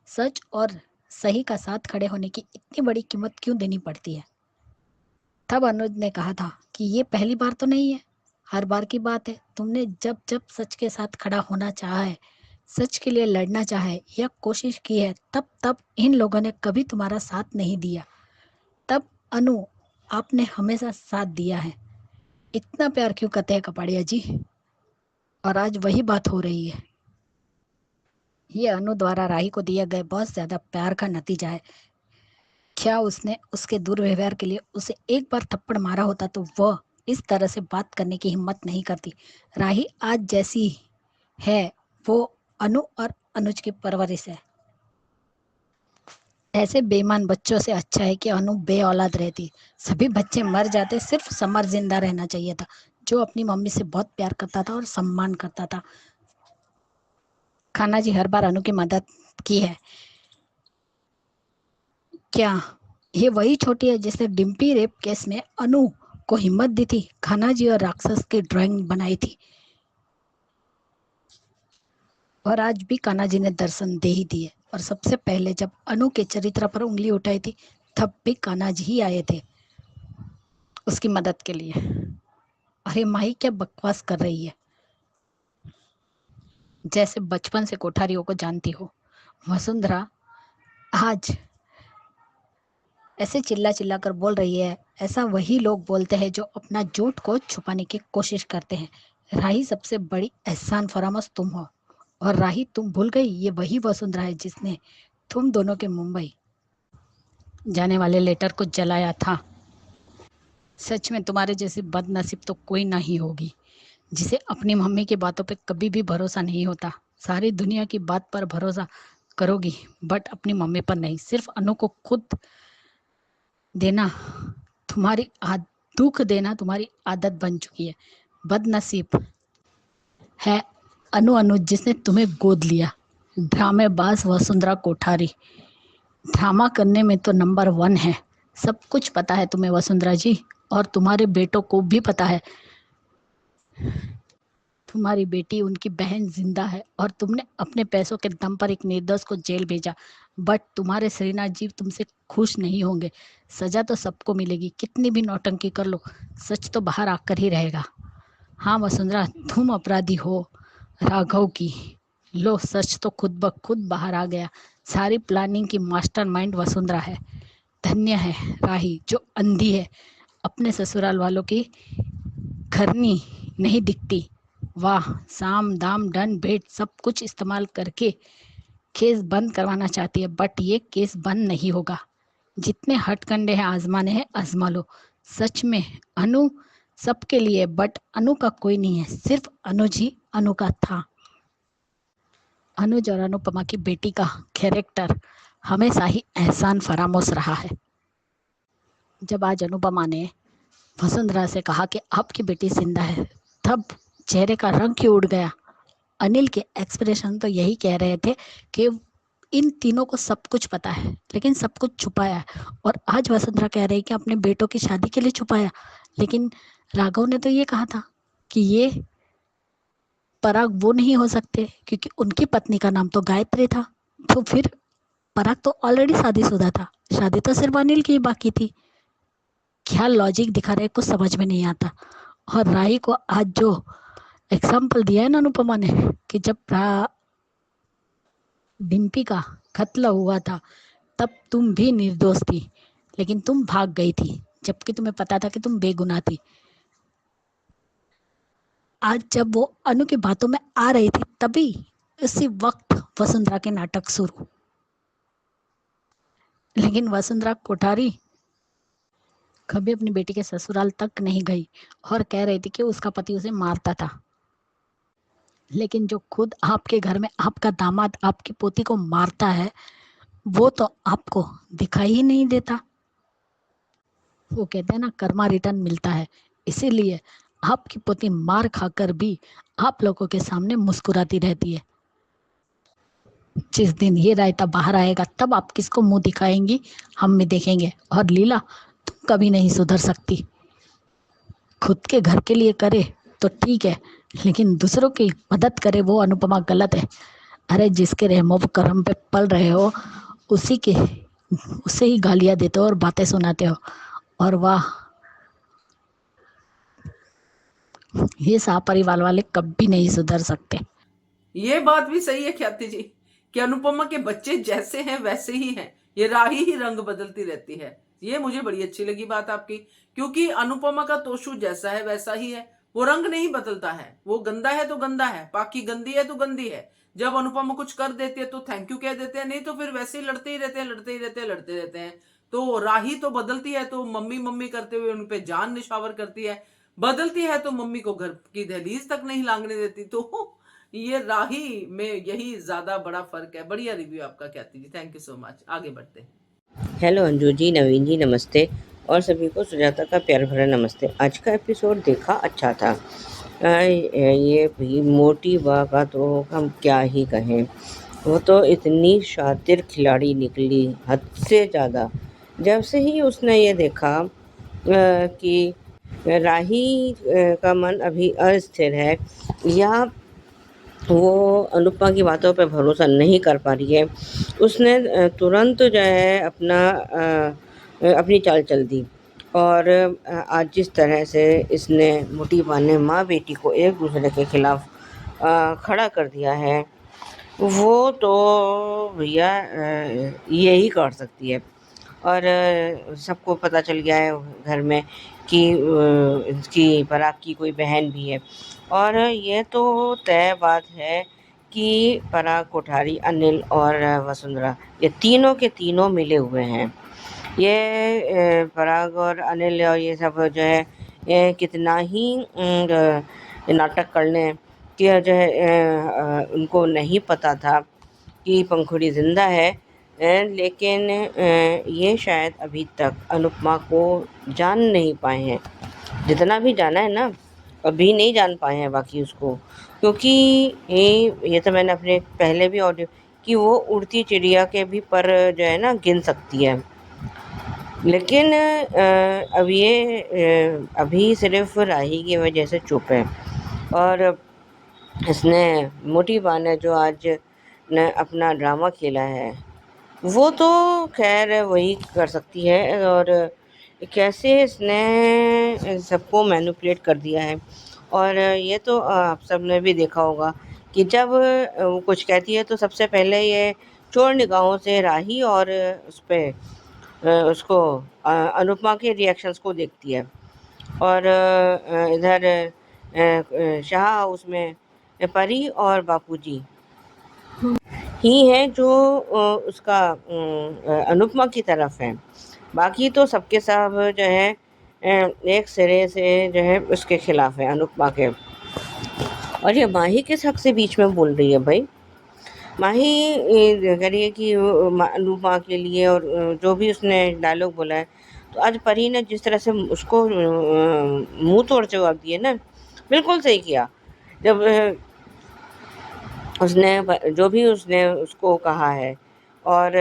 सच और सही का साथ खड़े होने की इतनी बड़ी कीमत क्यों देनी पड़ती है। तब अनुज ने कहा था कि ये पहली बार तो नहीं है, हर बार की बात है। तुमने जब जब सच के साथ खड़ा होना चाहा है, सच के लिए लड़ना चाहे या कोशिश की है, तब इन लोगों ने कभी तुम्हारा साथ नहीं दिया। तब अनु, आपने हमेशा साथ दिया है। इतना प्यार क्यों करते हैं कपाड़िया जी? और आज वही बात हो रही है। ये अनु द्वारा राही को दिया गया बहुत ज्यादा प्यार का नतीजा है। क्या उसने उसके दुर्व्यवहार के लिए उसे एक बार थप्पड़ मारा होता तो वह इस तरह से बात करने की हिम्मत नहीं करती। राही आज जैसी है वो अनु और अनुज की परवरिश है। ऐसे बेईमान बच्चों से अच्छा है कि अनु बे औलाद रहती। सभी बच्चे मर जाते, सिर्फ समर जिंदा रहना चाहिए था, जो अपनी मम्मी से बहुत प्यार करता था और सम्मान करता था। खाना जी हर बार अनु की मदद की है। क्या ये वही छोटी है जिसने डिम्पी रेप केस में अनु को हिम्मत दी थी, खाना जी और राक्षस की ड्राइंग बनाई थी? और आज भी कान्हा जी ने दर्शन दे ही दिए। और सबसे पहले जब अनु के चरित्र पर उंगली उठाई थी तब भी कान्हा जी ही आए थे उसकी मदद के लिए। अरे माही क्या बकवास कर रही है, जैसे बचपन से कोठारियों को जानती हो। वसुंधरा आज ऐसे चिल्ला चिल्ला कर बोल रही है, ऐसा वही लोग बोलते हैं जो अपना झूठ को छुपाने की कोशिश करते हैं। राही सबसे बड़ी एहसान फरामोश तुम हो। और राही तुम भूल गई, ये वही वसुंधरा है जिसने तुम दोनों के मुंबई जाने वाले लेटर को जलाया था। सच में तुम्हारे जैसी बदनसीब तो कोई नहीं होगी जिसे अपनी मम्मी की बातों पे कभी भी भरोसा नहीं होता। सारी दुनिया की बात पर भरोसा करोगी बट अपनी मम्मी पर नहीं। सिर्फ अनु को खुद देना तुम्हारी दुख देना तुम्हारी आदत बन चुकी है। बदनसीब है अनु जिसने तुम्हें गोद लिया। ड्रामेबाज वसुंधरा कोठारी ड्रामा करने में तो नंबर 1 है। सब कुछ पता है तुम्हें वसुंधरा जी, और तुम्हारे बेटों को भी पता है। तुम्हारी बेटी, उनकी बहन जिंदा है और तुमने अपने पैसों के दम पर एक निर्दोष को जेल भेजा। बट तुम्हारे श्रीनाथ जी तुमसे खुश नहीं होंगे। सजा तो सबको मिलेगी, कितनी भी नौटंकी कर लो, सच तो बाहर आकर ही रहेगा। हाँ वसुंधरा, तुम अपराधी हो राघव की। लो, सच तो खुद ब खुद बाहर आ गया। सारी प्लानिंग की मास्टरमाइंड वसुंधरा है। धन्य है राही जो अंधी है, अपने ससुराल वालों की घरनी नहीं दिखती। वाह, साम दाम दंड भेंट सब कुछ इस्तेमाल करके केस बंद करवाना चाहती है, बट ये केस बंद नहीं होगा। जितने हथकंडे हैं आजमाने हैं आजमा लो। सच में अनु सबके लिए, बट अनु का कोई नहीं है, सिर्फ अनुज ही अनु का था। अनुज और अनुपमा की बेटी का कैरेक्टर हमेशा ही एहसान फरामोश रहा है। जब आज अनुपमा ने वसुंधरा से कहा कि आपकी बेटी जिंदा है, तब चेहरे का रंग ही उड़ गया। अनिल के एक्सप्रेशन तो यही कह रहे थे कि इन तीनों को सब कुछ पता है लेकिन सब कुछ छुपाया है। और आज वसुंधरा कह रही है कि अपने बेटों की शादी के लिए छुपाया, लेकिन राघव ने तो ये कहा था कि ये पराग वो नहीं हो सकते क्योंकि उनकी पत्नी का नाम तो गायत्री था। तो फिर पराग तो ऑलरेडी शादीशुदा था, शादी तो सिर्फ अनिल की बाकी थी। क्या लॉजिक दिखा रहे, कुछ समझ में नहीं आता। और राही को आज जो एग्जाम्पल दिया है ना अनुपमा ने कि जब डिम्पी का कत्ल हुआ था तब तुम भी निर्दोष थी, लेकिन तुम भाग गई थी जबकि तुम्हें पता था कि तुम बेगुनाह थी। आज जब वो अनु की बातों में आ रही थी तभी उसी वक्त वसुंधरा के नाटक शुरू। लेकिन वसुंधरा कोठारी कभी अपनी बेटी के ससुराल तक नहीं गई और कह रही थी कि उसका पति उसे मारता था। लेकिन जो खुद आपके घर में आपका दामाद आपकी पोती को मारता है वो तो आपको दिखाई ही नहीं देता। वो कहते हैं ना, कर्मा रिटर्न मिलता है। इसीलिए आपकी पोती मार खाकर भी आप लोगों के सामने मुस्कुराती रहती है। जिस दिन ये रायता बाहर आएगा तब आप किसको मुंह दिखाएंगी, हम भी देखेंगे। और लीला, तुम कभी नहीं सुधर सकती। खुद के घर के लिए करे तो ठीक है, लेकिन दूसरों की मदद करे वो अनुपमा गलत है। अरे जिसके रहमो करम पे पल रहे हो उसे ही गालियां देते हो और बातें सुनाते हो। और वाह, ये सह परिवार वाले कभी नहीं सुधर सकते। ये बात भी सही है ख्याति जी कि अनुपमा के बच्चे जैसे हैं वैसे ही हैं, ये राही ही रंग बदलती रहती है। ये मुझे बड़ी अच्छी लगी बात आपकी, क्योंकि अनुपमा का तोशु जैसा है वैसा ही है, वो रंग नहीं बदलता है। वो गंदा है तो गंदा है, पाकी गंदी है तो गंदी है। जब अनुपमा कुछ कर देती है तो थैंक यू कह देते हैं, नहीं तो फिर वैसे ही लड़ते ही रहते हैं, लड़ते ही रहते हैं, लड़ते रहते हैं। तो राही तो बदलती है तो मम्मी मम्मी करते हुए उन पे जान निछावर करती है, बदलती है तो मम्मी को घर की दहलीज तक नहीं लांगने देती। तो ये राही में यही ज्यादा बड़ा फर्क है। बढ़िया रिव्यू आपका ख्याति जी, थैंक यू सो मच। आगे बढ़ते हैं। हेलो अंजू जी, नवीन जी नमस्ते, और सभी को सुजाता का प्यार भरा नमस्ते। आज का एपिसोड देखा, अच्छा था। ये भी मोटी बा का तो हम क्या ही कहें, वो तो इतनी शातिर खिलाड़ी निकली, हद से ज़्यादा। जब से ही उसने ये देखा कि राही का मन अभी अस्थिर है, या वो अनुपमा की बातों पे भरोसा नहीं कर पा रही है, उसने तुरंत जो है अपनी चाल चल दी। और आज जिस तरह से इसने मोटी बा ने माँ बेटी को एक दूसरे के खिलाफ खड़ा कर दिया है, वो तो भैया यही कर सकती है। और सबको पता चल गया है घर में कि इसकी पराग की कोई बहन भी है। और ये तो तय बात है कि पराग, कोठारी, अनिल और वसुंधरा, ये तीनों के तीनों मिले हुए हैं। ये पराग और अनिल और ये सब जो है, ये कितना ही नाटक कर लें कि जो है उनको नहीं पता था कि पंखुड़ी ज़िंदा है, लेकिन ये शायद अभी तक अनुपमा को जान नहीं पाए हैं। जितना भी जाना है ना, अभी नहीं जान पाए हैं बाकी उसको, क्योंकि ये तो मैंने अपने पहले भी ऑडियो कि वो उड़ती चिड़िया के भी पर जो है ना गिन सकती है। लेकिन अब ये अभी सिर्फ राही की वजह से चुप है। और इसने मोटी बा ने जो आज ने अपना ड्रामा खेला है, वो तो खैर वही कर सकती है। और कैसे इसने सबको मैनिपुलेट कर दिया है। और ये तो आप सब ने भी देखा होगा कि जब वो कुछ कहती है तो सबसे पहले ये चोर निगाहों से राही और उस पे उसको अनुपमा के रिएक्शंस को देखती है। और इधर शाह हाउस में परी और बापूजी ही हैं जो उसका अनुपमा की तरफ है। बाकी तो सबके सब जो है एक सिरे से जो है उसके खिलाफ है, अनुपमा के। और ये माही किस हक से बीच में बोल रही है भाई? माही कह रही है कि अनुपमा के लिए, और जो भी उसने डायलॉग बोला है, तो आज परी ने जिस तरह से उसको मुंह तोड़ जवाब दिए ना, बिल्कुल सही किया। जब उसने जो भी उसने उसको कहा है, और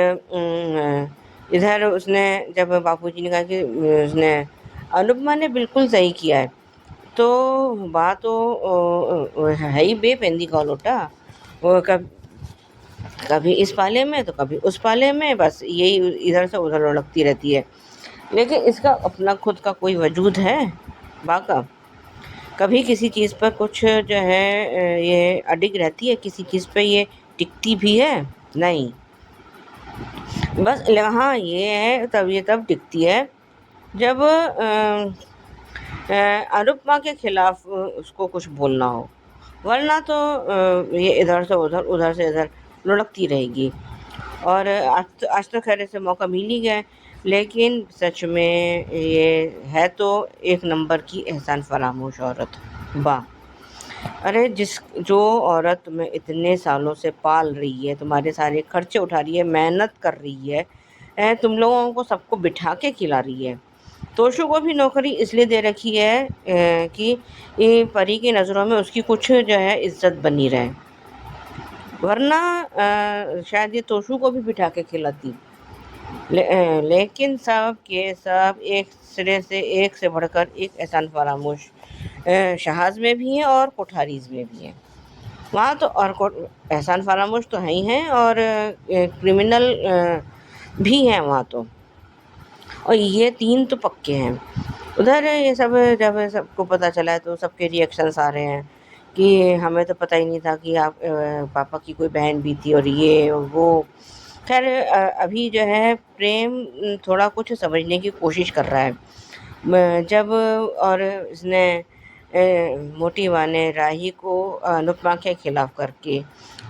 इधर उसने जब बापूजी ने कहा कि उसने अनुपमा ने बिल्कुल सही किया है, तो बात तो है ही बेपेंदी का लोटा। वो कभी इस पाले में तो कभी उस पाले में, बस यही इधर से उधर लुढ़कती रहती है। लेकिन इसका अपना खुद का कोई वजूद है बाका? कभी किसी चीज़ पर कुछ जो है ये अडिग रहती है, किसी चीज़ पे ये टिकती भी है नहीं। बस हाँ, ये है तब टिकती है जब अनुपमा के खिलाफ उसको कुछ बोलना हो, वरना तो ये इधर से उधर, उधर से इधर लुढ़कती रहेगी। और आज तो खैर से मौका मिल ही गया, लेकिन सच में ये है तो एक नंबर की एहसान फरामोश औरत। वाह! अरे जो औरत तुम्हें इतने सालों से पाल रही है, तुम्हारे सारे खर्चे उठा रही है, मेहनत कर रही है, तुम लोगों को सबको बिठा के खिला रही है। तोशु को भी नौकरी इसलिए दे रखी है कि ये परी की नज़रों में उसकी कुछ जो है इज्जत बनी रहे, वरना शायद ये तोशु को भी बिठा के खिलाती। लेकिन सब के सब एक सिरे से, एक से बढ़कर एक एहसान फरामोश शहाज में भी हैं और कोठारीज में भी हैं। वहाँ तो और एहसान फरामोश तो हैं ही हैं, और क्रिमिनल भी हैं वहाँ तो, और ये तीन तो पक्के हैं। उधर ये सब जब सबको पता चला है तो सबके रिएक्शंस आ रहे हैं कि हमें तो पता ही नहीं था कि आप पापा की कोई बहन भी थी और ये और वो। खैर अभी जो है प्रेम थोड़ा कुछ समझने की कोशिश कर रहा है। जब और इसने मोटी माँ ने राही को अनुपमा के खिलाफ करके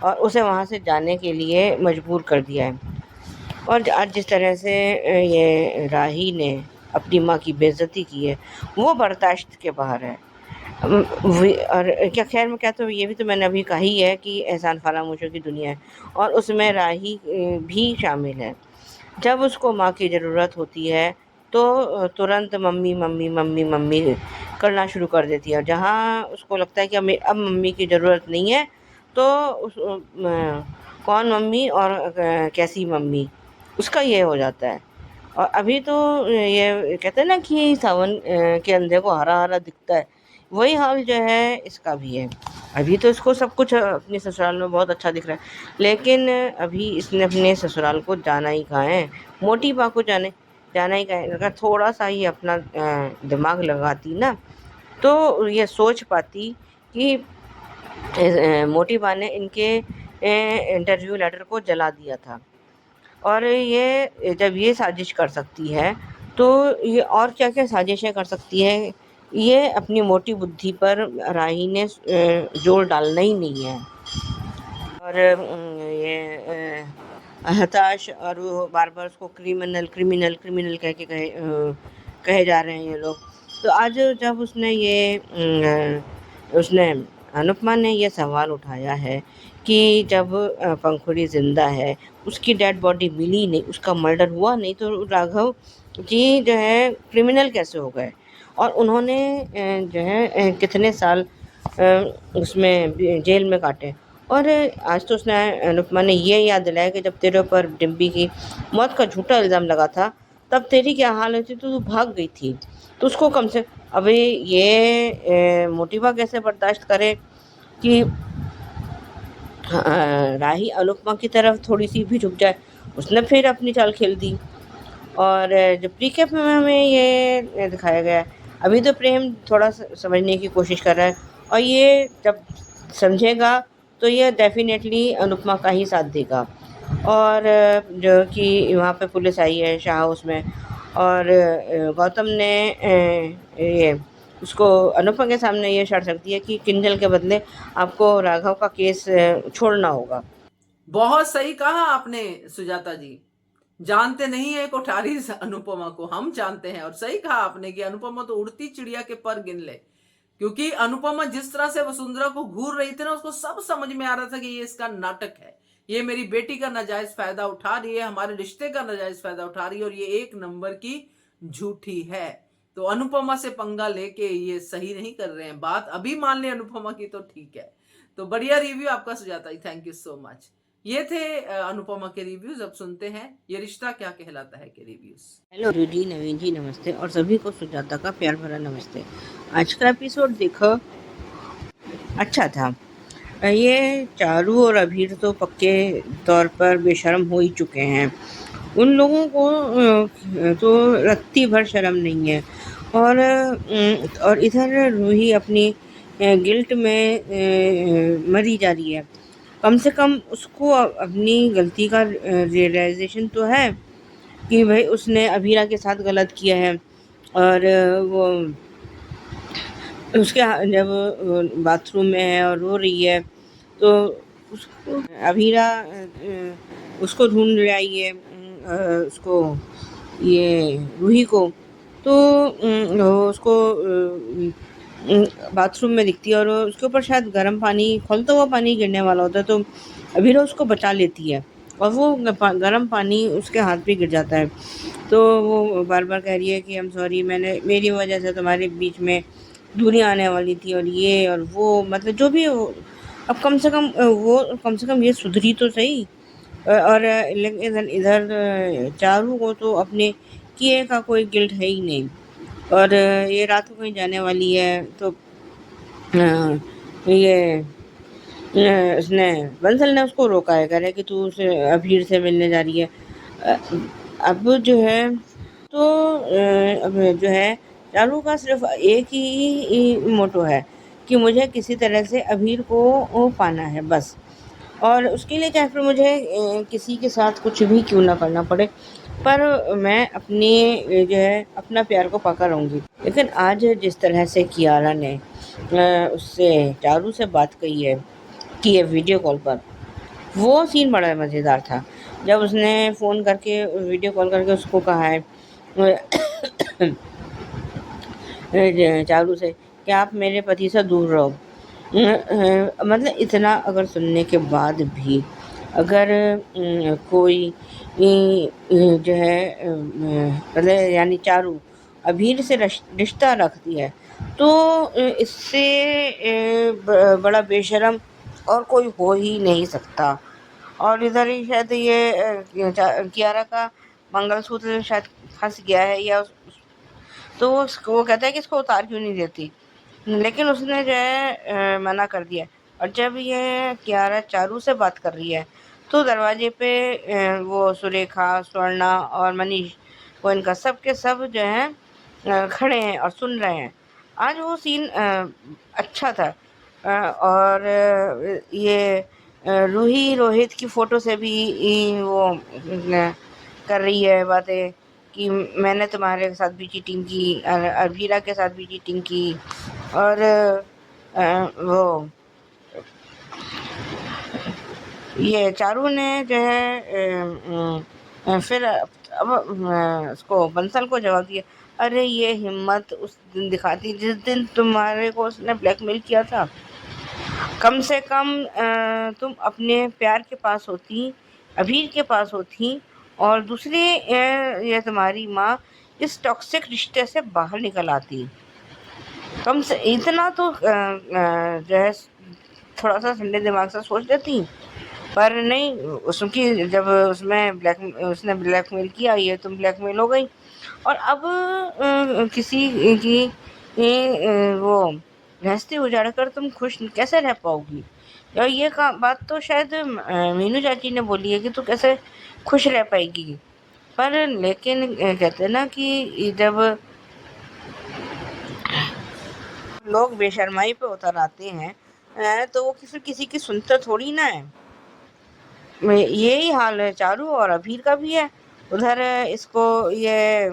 और उसे वहाँ से जाने के लिए मजबूर कर दिया है। और आज जिस तरह से ये राही ने अपनी माँ की बेइज्जती की है वो बर्दाश्त के बाहर है। और क्या खैर मैं कहता हूँ ये भी तो मैंने अभी कहा ही है कि एहसान फरामोशों की दुनिया है और उसमें राही भी शामिल है। जब उसको माँ की ज़रूरत होती है तो तुरंत मम्मी मम्मी मम्मी मम्मी करना शुरू कर देती है और जहाँ उसको लगता है कि अब मम्मी की ज़रूरत नहीं है तो कौन मम्मी और कैसी मम्मी उसका ये हो जाता है। और अभी तो ये कहते हैं ना कि सावन के अंधे को हरा हरा दिखता है, वही हाल जो है इसका भी है। अभी तो इसको सब कुछ अपने ससुराल में बहुत अच्छा दिख रहा है, लेकिन अभी इसने अपने ससुराल को जाना ही कहाँ है, मोटी बा को जाना ही कहाँ है। अगर थोड़ा सा ही अपना दिमाग लगाती ना तो ये सोच पाती कि मोटी बा ने इनके इंटरव्यू लेटर को जला दिया था। और ये जब ये साजिश कर सकती है तो ये और क्या-क्या साजिशें कर सकती है, ये अपनी मोटी बुद्धि पर राही ने जोर डालना ही नहीं है। और हताश और वो बार-बार उसको क्रिमिनल क्रिमिनल क्रिमिनल कहे जा रहे हैं ये लोग। तो आज जब उसने अनुपमा ने ये सवाल उठाया है कि जब पंखुड़ी ज़िंदा है, उसकी डेड बॉडी मिली नहीं, उसका मर्डर हुआ नहीं तो राघव जी जो है क्रिमिनल कैसे हो गए? और उन्होंने जो है कितने साल उसमें जेल में काटे। और आज तो उसने अनुपमा ने ये याद दिलाया कि जब तेरे ऊपर डिम्पी की मौत का झूठा इल्ज़ाम लगा था तब तेरी क्या हालत थी, तो तू भाग गई थी। तो उसको कम से अभी ये मोटिवा कैसे बर्दाश्त करे कि राही अनुपमा की तरफ थोड़ी सी भी झुक जाए। उसने फिर अपनी चाल खेल दी। और जो प्रीकेप में हमें ये दिखाया गया है, अभी तो प्रेम थोड़ा समझने की कोशिश कर रहा है और ये जब समझेगा तो ये डेफिनेटली अनुपमा का ही साथ देगा। और जो कि वहाँ पे पुलिस आई है शाह हाउस में और गौतम ने ये उसको अनुपमा के सामने ये शर्त रख दी है कि किंजल के बदले आपको राघव का केस छोड़ना होगा। बहुत सही कहा आपने सुजाता जी। जानते नहीं है कोठारी अनुपमा को, हम जानते हैं। और सही कहा आपने कि अनुपमा तो उड़ती चिड़िया के पर गिन ले, क्योंकि अनुपमा जिस तरह से वसुंधरा को घूर रही थी ना, उसको सब समझ में आ रहा था कि ये इसका नाटक है, ये मेरी बेटी का नाजायज फायदा उठा रही है, हमारे रिश्ते का नाजायज फायदा उठा रही है और ये एक नंबर की झूठी है। तो अनुपमा से पंगा लेके ये सही नहीं कर रहे हैं। बात अभी मान ले अनुपमा की तो ठीक है। तो बढ़िया रिव्यू आपका Sujata ji, thank you so much. ये थे अनुपमा के रिव्यूज। अब सुनते हैं ये रिश्ता क्या कहलाता है के रिव्यूज। हेलो जी, नवीन जी नमस्ते और सभी को सुजाता का प्यार भरा नमस्ते। आज का एपिसोड देखो अच्छा था। ये चारू और अभीर तो पक्के तौर पर बेशर्म हो ही चुके हैं। उन लोगों को तो रत्ती भर शर्म नहीं है। और इधर रूही अपनी गिल्ट में मरी जा रही है। कम से कम उसको अपनी गलती का रियलाइजेशन तो है कि भाई उसने अभीरा के साथ गलत किया है। और वो उसके जब बाथरूम में है और रो रही है तो उसको अभीरा उसको ढूंढ रही है, उसको ये रूही को। तो वो उसको बाथरूम में दिखती है और उसके ऊपर शायद गर्म पानी, खौलता हुआ पानी गिरने वाला होता है। तो अभीरा उसको बचा लेती है और वो गर्म पानी उसके हाथ पे गिर जाता है। तो वो बार बार कह रही है कि आई एम सॉरी, मेरी वजह से तुम्हारे बीच में दूरी आने वाली थी और ये और वो, मतलब जो भी हो, अब कम से कम ये सुधरी तो सही। और लेकिन इधर चारू को तो अपने किए का कोई गिल्ट है ही नहीं। और ये रात को कहीं जाने वाली है तो ये उसने बंसल ने उसको रोका है, कह रहा है कि तू उसे अभीर से मिलने जा रही है। अब जो है तो अब जो है चारू का सिर्फ एक ही मोटो है कि मुझे किसी तरह से अभीर को पाना है बस। और उसके लिए चाहे फिर मुझे किसी के साथ कुछ भी क्यों ना करना पड़े, पर मैं अपनी जो है अपना प्यार को पका रहूँगी। लेकिन आज जिस तरह से कियारा ने उससे चारू से बात की है वीडियो कॉल पर, वो सीन बड़ा मज़ेदार था। जब उसने फ़ोन करके वीडियो कॉल करके उसको कहा है चारू से कि आप मेरे पति से दूर रहो। मतलब इतना अगर सुनने के बाद भी अगर कोई जो है मतलब यानी चारू अभीर से रिश्ता रखती है तो इससे बड़ा बेशरम और कोई हो ही नहीं सकता। और इधर ही शायद ये कियारा का मंगलसूत्र शायद फंस गया है या तो वो कहता है कि इसको उतार क्यों नहीं देती, लेकिन उसने जो है मना कर दिया। और जब ये कियारा चारू से बात कर रही है तो दरवाजे पे वो सुरेखा, स्वर्णा और मनीष, वो इनका सब के सब जो है खड़े हैं और सुन रहे हैं। आज वो सीन अच्छा था। और ये रूही रोहित की फ़ोटो से भी वो कर रही है बातें कि मैंने तुम्हारे साथ भी चीटिंग की, अलवीरा के साथ भी चीटिंग की। और वो ये चारू ने जो है फिर अब उसको बंसल को जवाब दिया, अरे ये हिम्मत उस दिन दिखाती जिस दिन तुम्हारे को उसने ब्लैकमेल किया था। कम से कम तुम अपने प्यार के पास होती, अभीर के पास होती, और दूसरी ये तुम्हारी माँ इस टॉक्सिक रिश्ते से बाहर निकल आती। कम से इतना तो जो है थोड़ा सा ठंडे दिमाग से सोच लेती। पर नहीं, उसकी जब उसने ब्लैकमेल किया, ये तुम ब्लैकमेल हो गई। और अब किसी की वो गृहस्थी उजाड़ कर तुम खुश कैसे रह पाओगी। और ये बात तो शायद मीनू चाची ने बोली है कि तू कैसे खुश रह पाएगी। पर लेकिन कहते हैं ना कि जब लोग बेशर्माई पे उतर आते हैं तो वो किसी की सुनते थोड़ी ना है। यही हाल है चारू और अभीर का भी है। उधर इसको ये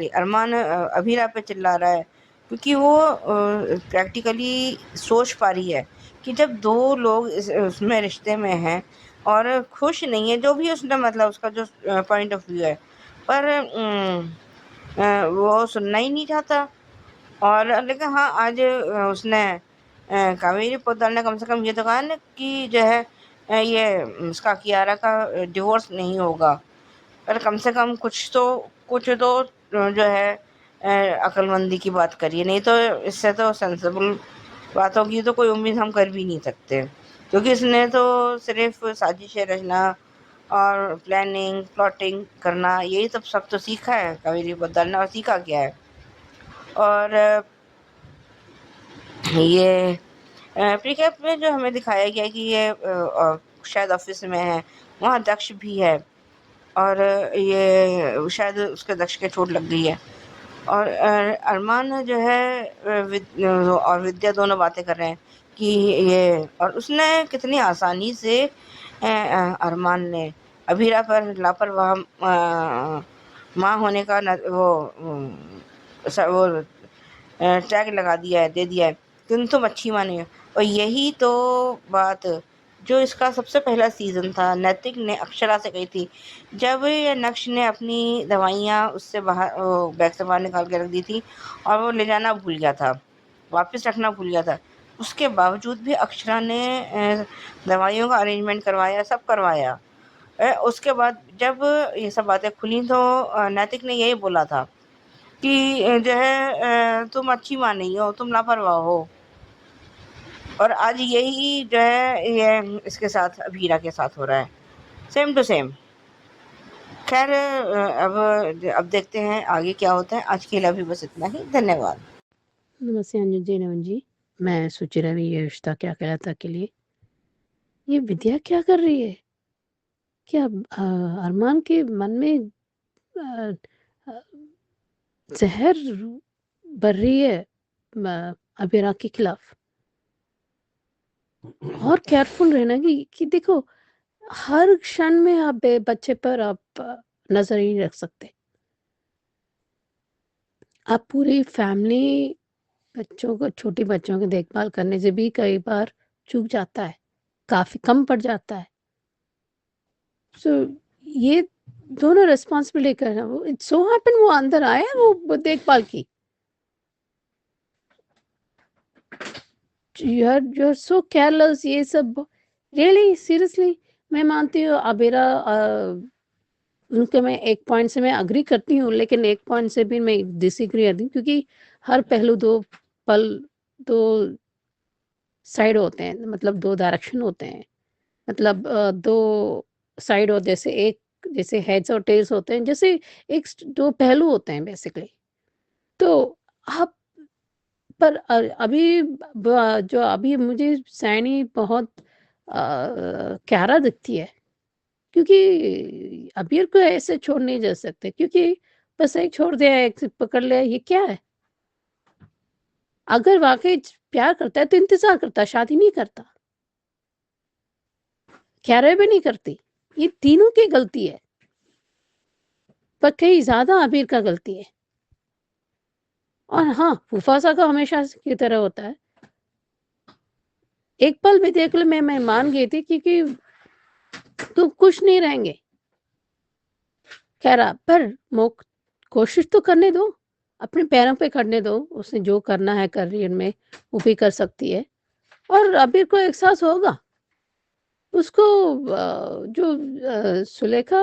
अरमान अभीरा पे चिल्ला रहा है क्योंकि वो प्रैक्टिकली सोच पा रही है कि जब दो लोग उसमें रिश्ते में हैं और खुश नहीं है, जो भी उसने मतलब उसका जो पॉइंट ऑफ व्यू है, पर वो सुनना ही नहीं चाहता। और लेकिन हाँ, आज उसने कावेरी पोद्दार ने कम से कम ये तो कहा ना कि जो है ये उसका कियारा का डिवोर्स नहीं होगा। पर कम से कम कुछ तो जो है अक्लमंदी की बात करिए, नहीं तो इससे तो सेंसिबल बातों की तो कोई उम्मीद हम कर भी नहीं सकते, क्योंकि इसने तो सिर्फ साजिशें रचना और प्लानिंग प्लॉटिंग करना यही सब तो सीखा है कावेरी पोद्दार ने। और सीखा क्या है? और ये प्रीकैप में जो हमें दिखाया गया कि ये शायद ऑफिस में है, वहाँ दक्ष भी है और ये शायद उसके दक्ष के चोट लग गई है। और अरमान जो है और विद्या दोनों बातें कर रहे हैं कि ये, और उसने कितनी आसानी से अरमान ने अभीरा पर लापरवाह माँ होने का वो टैग लगा दिया है, दे दिया है कि तुम अच्छी माँ नहीं हो। और यही तो बात जो इसका सबसे पहला सीज़न था, नैतिक ने अक्षरा से कही थी, जब ये नक्श ने अपनी दवाइयाँ उससे बाहर बैग से बाहर निकाल के रख दी थी और वो ले जाना भूल गया था, वापस रखना भूल गया था। उसके बावजूद भी अक्षरा ने दवाइयों का अरेंजमेंट करवाया, सब करवाया। उसके बाद जब ये सब बातें खुली तो नैतिक ने यही बोला था कि जो है तुम अच्छी माँ नहीं हो, तुम लापरवाह हो। और आज यही जो है ये इसके साथ अभीरा के साथ हो रहा है, सेम टू सेम। खैर अब देखते हैं आगे क्या होता है। आज के लिए अभी बस इतना ही। धन्यवाद। नमस्ते अंजन जी, मैं सुचिरा भी ये रिश्ता क्या कहलाता के लिए। ये विद्या क्या कर रही है? क्या अरमान के मन में अ, अ, जहर भर रही है? अबीरा के खिलाफ। और केयरफुल रहना कि देखो हर क्षण में आप बच्चे पर आप नजर ही रख सकते। आप पूरी फैमिली बच्चों को छोटे बच्चों की देखभाल करने से भी कई बार चूक जाता है, काफी कम पड़ जाता है। सो ये दोनों रिस्पॉन्सिबिलिटी करना। वो इट सो हैपन वो अंदर आया वो देखभाल की। you're so careless ये सब रियली सीरियसली। मैं मानती हूँ अबीरा उनके मैं एक पॉइंट से मैं अग्री करती हूँ, लेकिन एक पॉइंट से भी मैं डिसएग्री करती हूँ, क्योंकि हर पहलू दो साइड होते हैं, मतलब दो डायरेक्शन होते हैं, मतलब दो साइड हो, जैसे हेड्स और टेल्स होते हैं, जैसे दो पहलू होते हैं बेसिकली। तो आप पर अभी जो अभी मुझे सैनी बहुत क्यारा दिखती है, क्योंकि अबीर को ऐसे छोड़ नहीं जा सकते, क्योंकि बस एक छोड़ दिया, एक पकड़ लिया, ये क्या है? अगर वाकई प्यार करता है तो इंतजार करता, शादी नहीं करता, क्यारा भी नहीं करती। ये तीनों की गलती है, पर कहीं ज्यादा अबीर का गलती है। और हाँ, मुफासा का हमेशा की तरह होता है। एक पल भी देख ले, मैं मान गई थी, क्योंकि तुम खुश नहीं रहेंगे खैर, पर कोशिश तो करने दो, अपने पैरों पे खड़ने दो। उसने जो करना है करियर में वो भी कर सकती है, और अबीर को एहसास होगा। उसको जो सुलेखा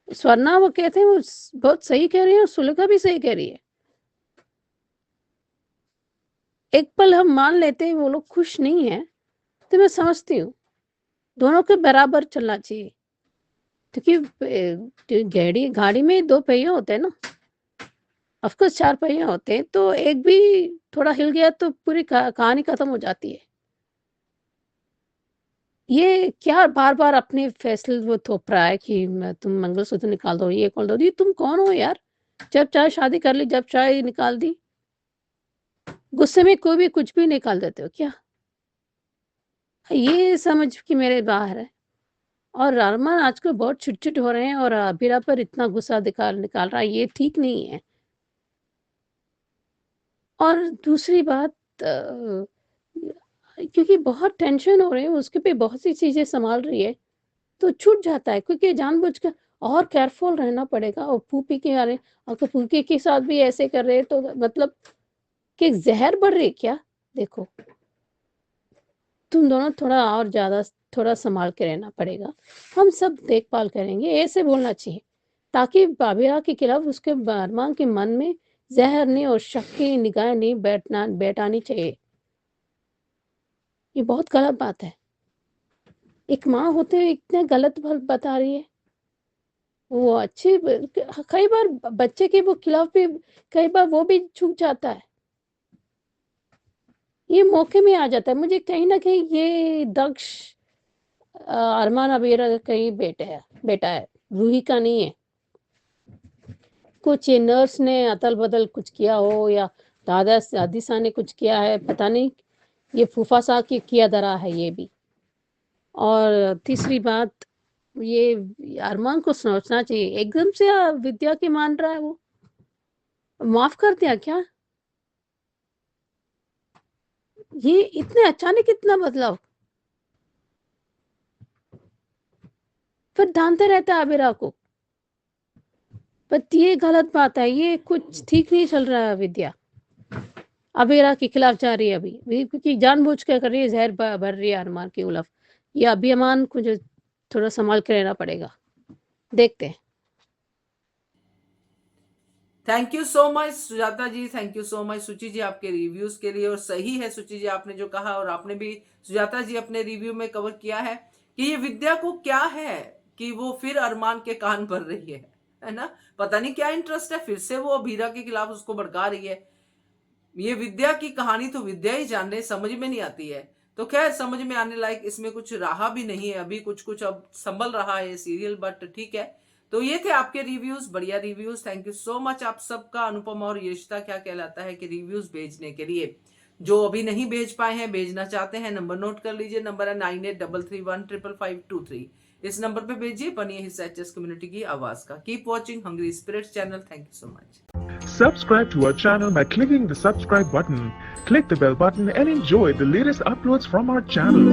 स्वर्णा वो कहते हैं, वो बहुत सही कह रही है, और सुलेखा भी सही कह रही है। एक पल हम मान लेते हैं वो लोग खुश नहीं है, तो मैं समझती हूँ दोनों के बराबर चलना चाहिए, क्योंकि गाड़ी में दो पहिए होते हैं ना, ऑफकोर्स चार पहिए होते हैं, तो एक भी थोड़ा हिल गया तो पूरी कहानी खत्म हो जाती है। ये क्या बार बार अपने फैसले वो थोप रहा है कि तुम मंगलसूत्र निकाल दो, ये खोल दो। ये तुम कौन हो यार? जब चाहे शादी कर ली, जब चाहे निकाल दी। गुस्से में कोई भी कुछ भी निकाल देते हो क्या? ये समझ कि मेरे बाहर है। और अरमान आजकल बहुत चिटचिट हो रहे हैं, और अबीरा पर इतना गुस्सा निकाल रहा है, ये ठीक नहीं है। और दूसरी बात, क्योंकि बहुत टेंशन हो रही है, उसके पे बहुत सी चीजें संभाल रही है, तो छूट जाता है, क्योंकि जानबूझकर और केयरफुल रहना पड़ेगा। और फूफी के आ रहे, अगर फूफी के साथ भी ऐसे कर रहे हैं, तो मतलब कि जहर बढ़ रही है क्या? देखो, तुम दोनों थोड़ा संभाल के रहना पड़ेगा। हम सब देखभाल करेंगे, ऐसे बोलना चाहिए, ताकि बाबिरा के खिलाफ उसके अरमान के मन में जहर नहीं और शक की निगाहें नहीं बैठानी चाहिए। ये बहुत गलत बात है। एक माँ होते हुए इतने गलत बता रही है। वो अच्छी कई बार बच्चे के वो खिलाफ भी कई बार वो भी चूक जाता है। ये मौके में आ जाता है। मुझे कहीं ना कहीं ये दक्ष अरमान अबीरा का कहीं बेटा है, रूही का नहीं है। कुछ नर्स ने अतल बदल कुछ किया हो, या दादी सा ने कुछ किया है, पता नहीं। ये फूफा सा की किया धरा है ये भी। और तीसरी बात, ये अरमान को सोचना चाहिए, एकदम से विद्या की मान रहा है, वो माफ कर दिया क्या? ये इतने अचानक इतना बदलाव, फिर जानते रहता है अबीरा को। पर ये गलत बात है, ये कुछ ठीक नहीं चल रहा है। विद्या अबीरा के खिलाफ जा रही है अभी, क्योंकि जानबूझ कर कर रही है, जहर भर रही है अरमान की उलफ। ये अभिमान को जो थोड़ा संभाल के रहना पड़ेगा। देखते हैं। Thank you so much Sujata ji, thank you so much Suchi ji आपके रिव्यूज के लिए। और सही है सुचि जी आपने जो कहा, और आपने भी सुजाता जी अपने रिव्यू में कवर किया है कि ये विद्या को क्या है कि वो फिर अरमान के कान भर रही है ना। पता नहीं क्या इंटरेस्ट है, फिर से वो अबीरा के खिलाफ उसको भड़का रही है। ये विद्या की कहानी तो विद्या ही जान रहे, समझ में नहीं आती है। तो खैर, समझ में आने लायक इसमें कुछ रहा भी नहीं है अभी, कुछ कुछ अब संभल रहा है ये सीरियल, बट ठीक है। तो ये थे आपके रिव्यूज, बढ़िया reviews. Thank you so much आप सबका। अनुपमा और ये रिश्ता क्या कहलाता है कि रिव्यूज भेजने के लिए जो अभी नहीं भेज पाए हैं, भेजना चाहते हैं, नंबर नोट कर लीजिए। नंबर है 9833155523। इस नंबर पे भेजिए, बनिए हिस्सा एचएस कम्युनिटी की आवाज का। Keep watching hungry spirits channel. Thank you so much. Subscribe to our channel by clicking the subscribe button. Click the bell button and enjoy the latest uploads from our channel.